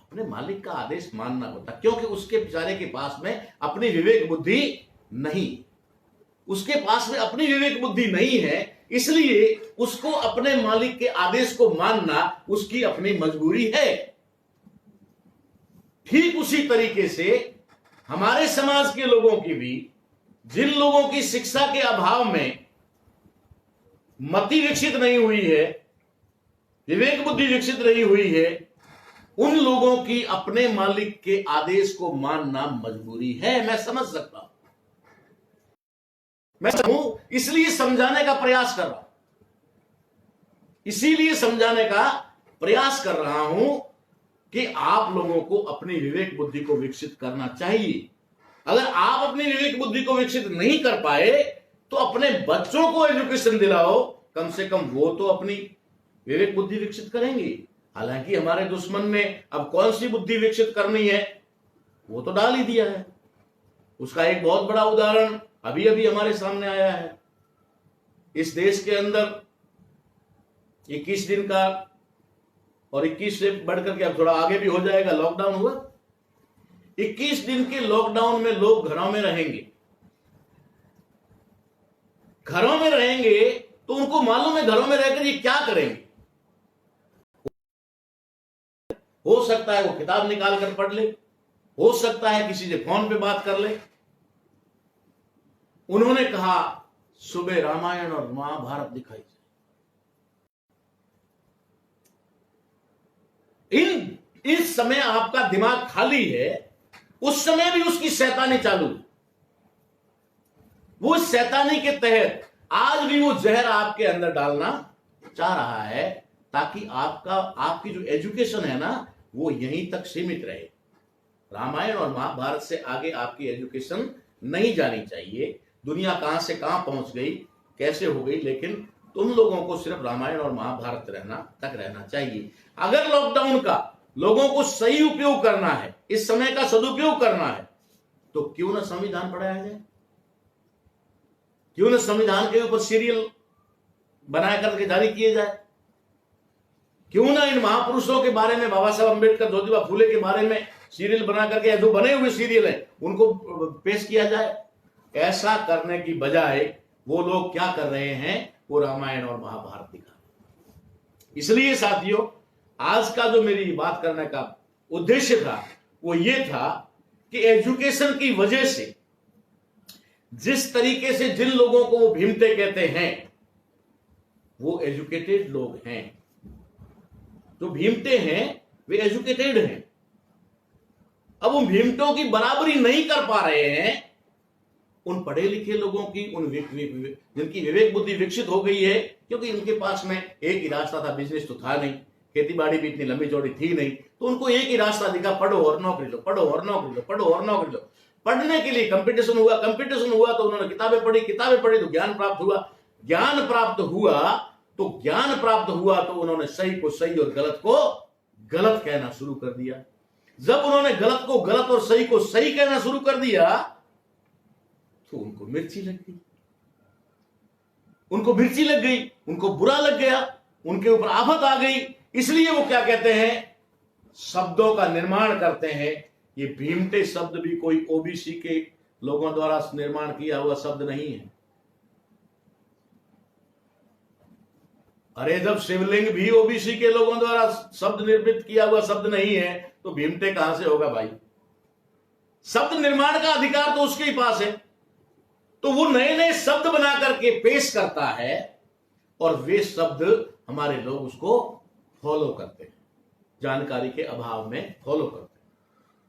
अपने मालिक का आदेश मानना होता, क्योंकि उसके बेचारे के पास में अपनी विवेक बुद्धि नहीं, उसके पास में अपनी विवेक बुद्धि नहीं है, इसलिए उसको अपने मालिक के आदेश को मानना उसकी अपनी मजबूरी है। ठीक उसी तरीके से हमारे समाज के लोगों की भी, जिन लोगों की शिक्षा के अभाव में मति विकसित नहीं हुई है, विवेक बुद्धि विकसित नहीं हुई है, उन लोगों की अपने मालिक के आदेश को मानना मजबूरी है। मैं समझ सकता हूं, मैं इसलिए समझाने का प्रयास कर रहा हूं, इसीलिए समझाने का प्रयास कर रहा हूं कि आप लोगों को अपनी विवेक बुद्धि को विकसित करना चाहिए। अगर आप अपनी विवेक बुद्धि को विकसित नहीं कर पाए तो अपने बच्चों को एजुकेशन दिलाओ, कम से कम वो तो अपनी विवेक बुद्धि विकसित करेंगे। हालांकि हमारे दुश्मन ने अब कौन सी बुद्धि विकसित करनी है वो तो डाल ही दिया है। उसका एक बहुत बड़ा उदाहरण अभी अभी हमारे सामने आया है। इस देश के अंदर 21 दिन का, और 21 से बढ़कर के अब थोड़ा आगे भी हो जाएगा, लॉकडाउन हुआ। 21 दिन के लॉकडाउन में लोग घरों में रहेंगे। घरों में रहेंगे तो उनको मालूम है घरों में रहकर ये क्या करेंगे। हो सकता है वो किताब निकाल कर पढ़ ले, हो सकता है किसी से फोन पे बात कर ले। उन्होंने कहा सुबह रामायण और महाभारत दिखाई जाए। इस समय आपका दिमाग खाली है, उस समय भी उसकी शैतानी चालू है। वो शैतानी के तहत आज भी वो जहर आपके अंदर डालना चाह रहा है, ताकि आपकी जो एजुकेशन है ना वो यहीं तक सीमित रहे। रामायण और महाभारत से आगे आपकी एजुकेशन नहीं जानी चाहिए। दुनिया कहां से कहां पहुंच गई, कैसे हो गई, लेकिन तुम लोगों को सिर्फ रामायण और महाभारत रहना चाहिए। अगर लॉकडाउन का लोगों को सही उपयोग करना है, इस समय का सदुपयोग करना है, तो क्यों ना संविधान पढ़ाया जाए, क्यों ना संविधान के ऊपर सीरियल बना करके जारी किए जाए, क्यों ना इन महापुरुषों के बारे में, बाबा साहब अंबेडकर, ज्योतिबा फूले के बारे में सीरियल बना करके, जो बने हुए सीरियल हैं उनको पेश किया जाए। ऐसा करने की बजाय वो लोग क्या कर रहे हैं, वो रामायण और महाभारत दिखा रहे। इसलिए साथियों, आज का जो मेरी बात करने का उद्देश्य था वो ये था कि एजुकेशन की वजह से जिस तरीके से जिन लोगों को वो भीमते कहते हैं वो एजुकेटेड लोग हैं। जो भीमते हैं वे एजुकेटेड हैं। अब उन भीमटों की बराबरी नहीं कर पा रहे हैं उन पढ़े लिखे लोगों की, उन जिनकी विवेक बुद्धि विकसित हो गई है, क्योंकि उनके पास में एक ही रास्ता था, बिजनेस तो था नहीं, खेती बाड़ी भी इतनी लंबी चौड़ी थी नहीं, तो उनको एक ही रास्ता दिखा, पढ़ो और नौकरी लो, पढ़ो और नौकरी लो, पढ़ो और नौकरी लो। पढ़ने के लिए कंपटीशन हुआ तो उन्होंने किताबें पढ़ी तो ज्ञान प्राप्त हुआ तो उन्होंने सही को सही और गलत को गलत कहना शुरू कर दिया। जब उन्होंने गलत को गलत और सही को सही कहना शुरू कर दिया तो उनको मिर्ची लग गई, उनको बुरा लग गया, उनके ऊपर आफत आ गई। इसलिए वो क्या कहते हैं, शब्दों का निर्माण करते हैं। ये भीमटे शब्द भी कोई ओबीसी के लोगों द्वारा निर्माण किया हुआ शब्द नहीं है। अरे जब शिवलिंग भी ओबीसी के लोगों द्वारा शब्द निर्मित किया हुआ शब्द नहीं है तो भीमटे कहां से होगा भाई। शब्द निर्माण का अधिकार तो उसके ही पास है। तो वो नए नए शब्द बना करके पेश करता है और वे शब्द हमारे लोग उसको फॉलो करते हैं, जानकारी के अभाव में फॉलो करते हैं।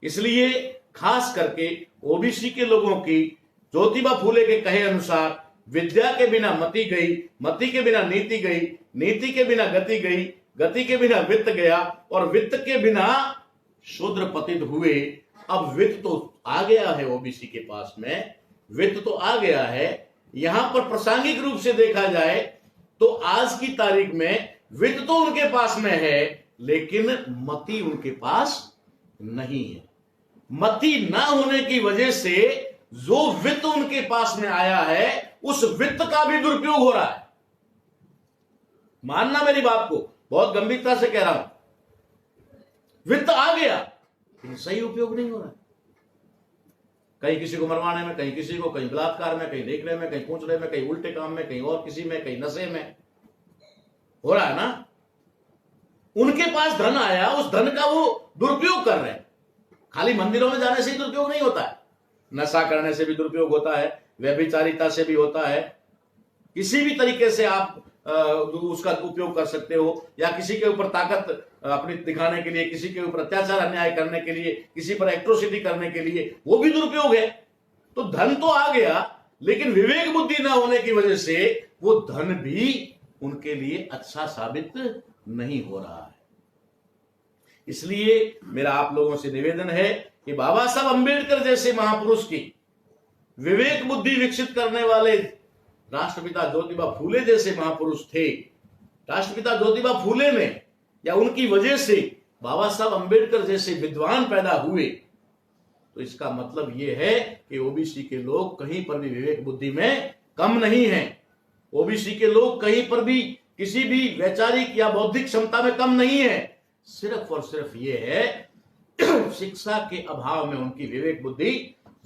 इसलिए खास करके ओबीसी के लोगों की ज्योतिबा फूले के कहे अनुसार विद्या के बिना मति गई, मति के बिना नीति गई, नीति के बिना गति गई, गति के बिना वित्त गया और वित्त के बिना शूद्र पतित हुए। अब वित्त तो आ गया है ओबीसी के पास में, वित्त तो आ गया है। यहां पर प्रासंगिक रूप से देखा जाए तो आज की तारीख में वित्त तो उनके पास में है लेकिन मति उनके पास नहीं है। मति ना होने की वजह से जो वित्त उनके पास में आया है उस वित्त का भी दुरुपयोग हो रहा है। मानना मेरी बात को, बहुत गंभीरता से कह रहा हूं। वित्त आ गया लेकिन सही उपयोग नहीं हो रहा है। कहीं किसी को मरवाने में, कहीं किसी को, कहीं बलात्कार में, कहीं देखने में, कहीं पूछने में, कहीं उल्टे काम में, कहीं और किसी में, कहीं नशे में हो रहा है ना। उनके पास धन आया, उस धन का वो दुरुपयोग कर रहे हैं। खाली मंदिरों में जाने से ही दुरुपयोग नहीं होता है, नशा करने से भी दुरुपयोग होता है, व्यभिचारिता से भी होता है। किसी भी तरीके से आप उसका उपयोग कर सकते हो, या किसी के ऊपर ताकत अपनी दिखाने के लिए, किसी के ऊपर अत्याचार अन्याय करने के लिए, किसी पर एट्रोसिटी करने के लिए, वो भी दुरुपयोग है। तो धन तो आ गया, लेकिन विवेक बुद्धि न होने की वजह से वो धन भी उनके लिए अच्छा साबित नहीं हो रहा है। इसलिए मेरा आप लोगों से निवेदन है कि बाबा साहब अंबेडकर जैसे महापुरुष की विवेक बुद्धि विकसित करने वाले राष्ट्रपिता ज्योतिबा फूले जैसे महापुरुष थे। राष्ट्रपिता ज्योतिबा फूले ने या उनकी वजह से बाबा साहब अंबेडकर जैसे विद्वान पैदा हुए, तो इसका मतलब यह है कि ओबीसी के लोग कहीं पर भी विवेक बुद्धि में कम नहीं हैं। ओबीसी के लोग कहीं पर भी किसी भी वैचारिक या बौद्धिक क्षमता में कम नहीं है। सिर्फ और सिर्फ ये है शिक्षा के अभाव में उनकी विवेक बुद्धि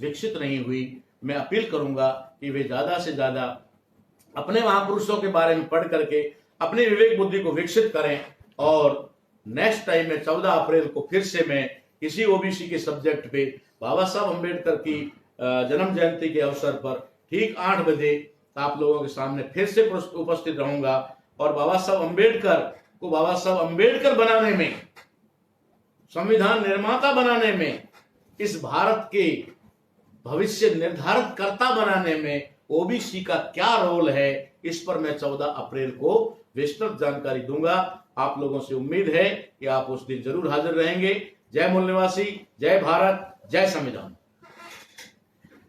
विकसित नहीं हुई। मैं अपील करूंगा कि वे ज्यादा से ज्यादा अपने महापुरुषों के बारे में पढ़ करके अपनी विवेक बुद्धि को विकसित करें, और नेक्स्ट टाइम में 14 अप्रैल को फिर से मैं किसी ओबीसी के सब्जेक्ट पे बाबा साहब अंबेडकर की जन्म जयंती के अवसर पर ठीक 8 बजे आप लोगों के सामने फिर से उपस्थित रहूंगा, और बाबा साहब अंबेडकर को बाबा साहब अंबेडकर बनाने में, संविधान निर्माता बनाने में, इस भारत के भविष्य निर्धारित कर्ता बनाने में ओबीसी का क्या रोल है, इस पर मैं 14 अप्रैल को विस्तृत जानकारी दूंगा। आप लोगों से उम्मीद है कि आप उस दिन जरूर हाजिर रहेंगे। जय मूल निवासी, जय भारत, जय संविधान।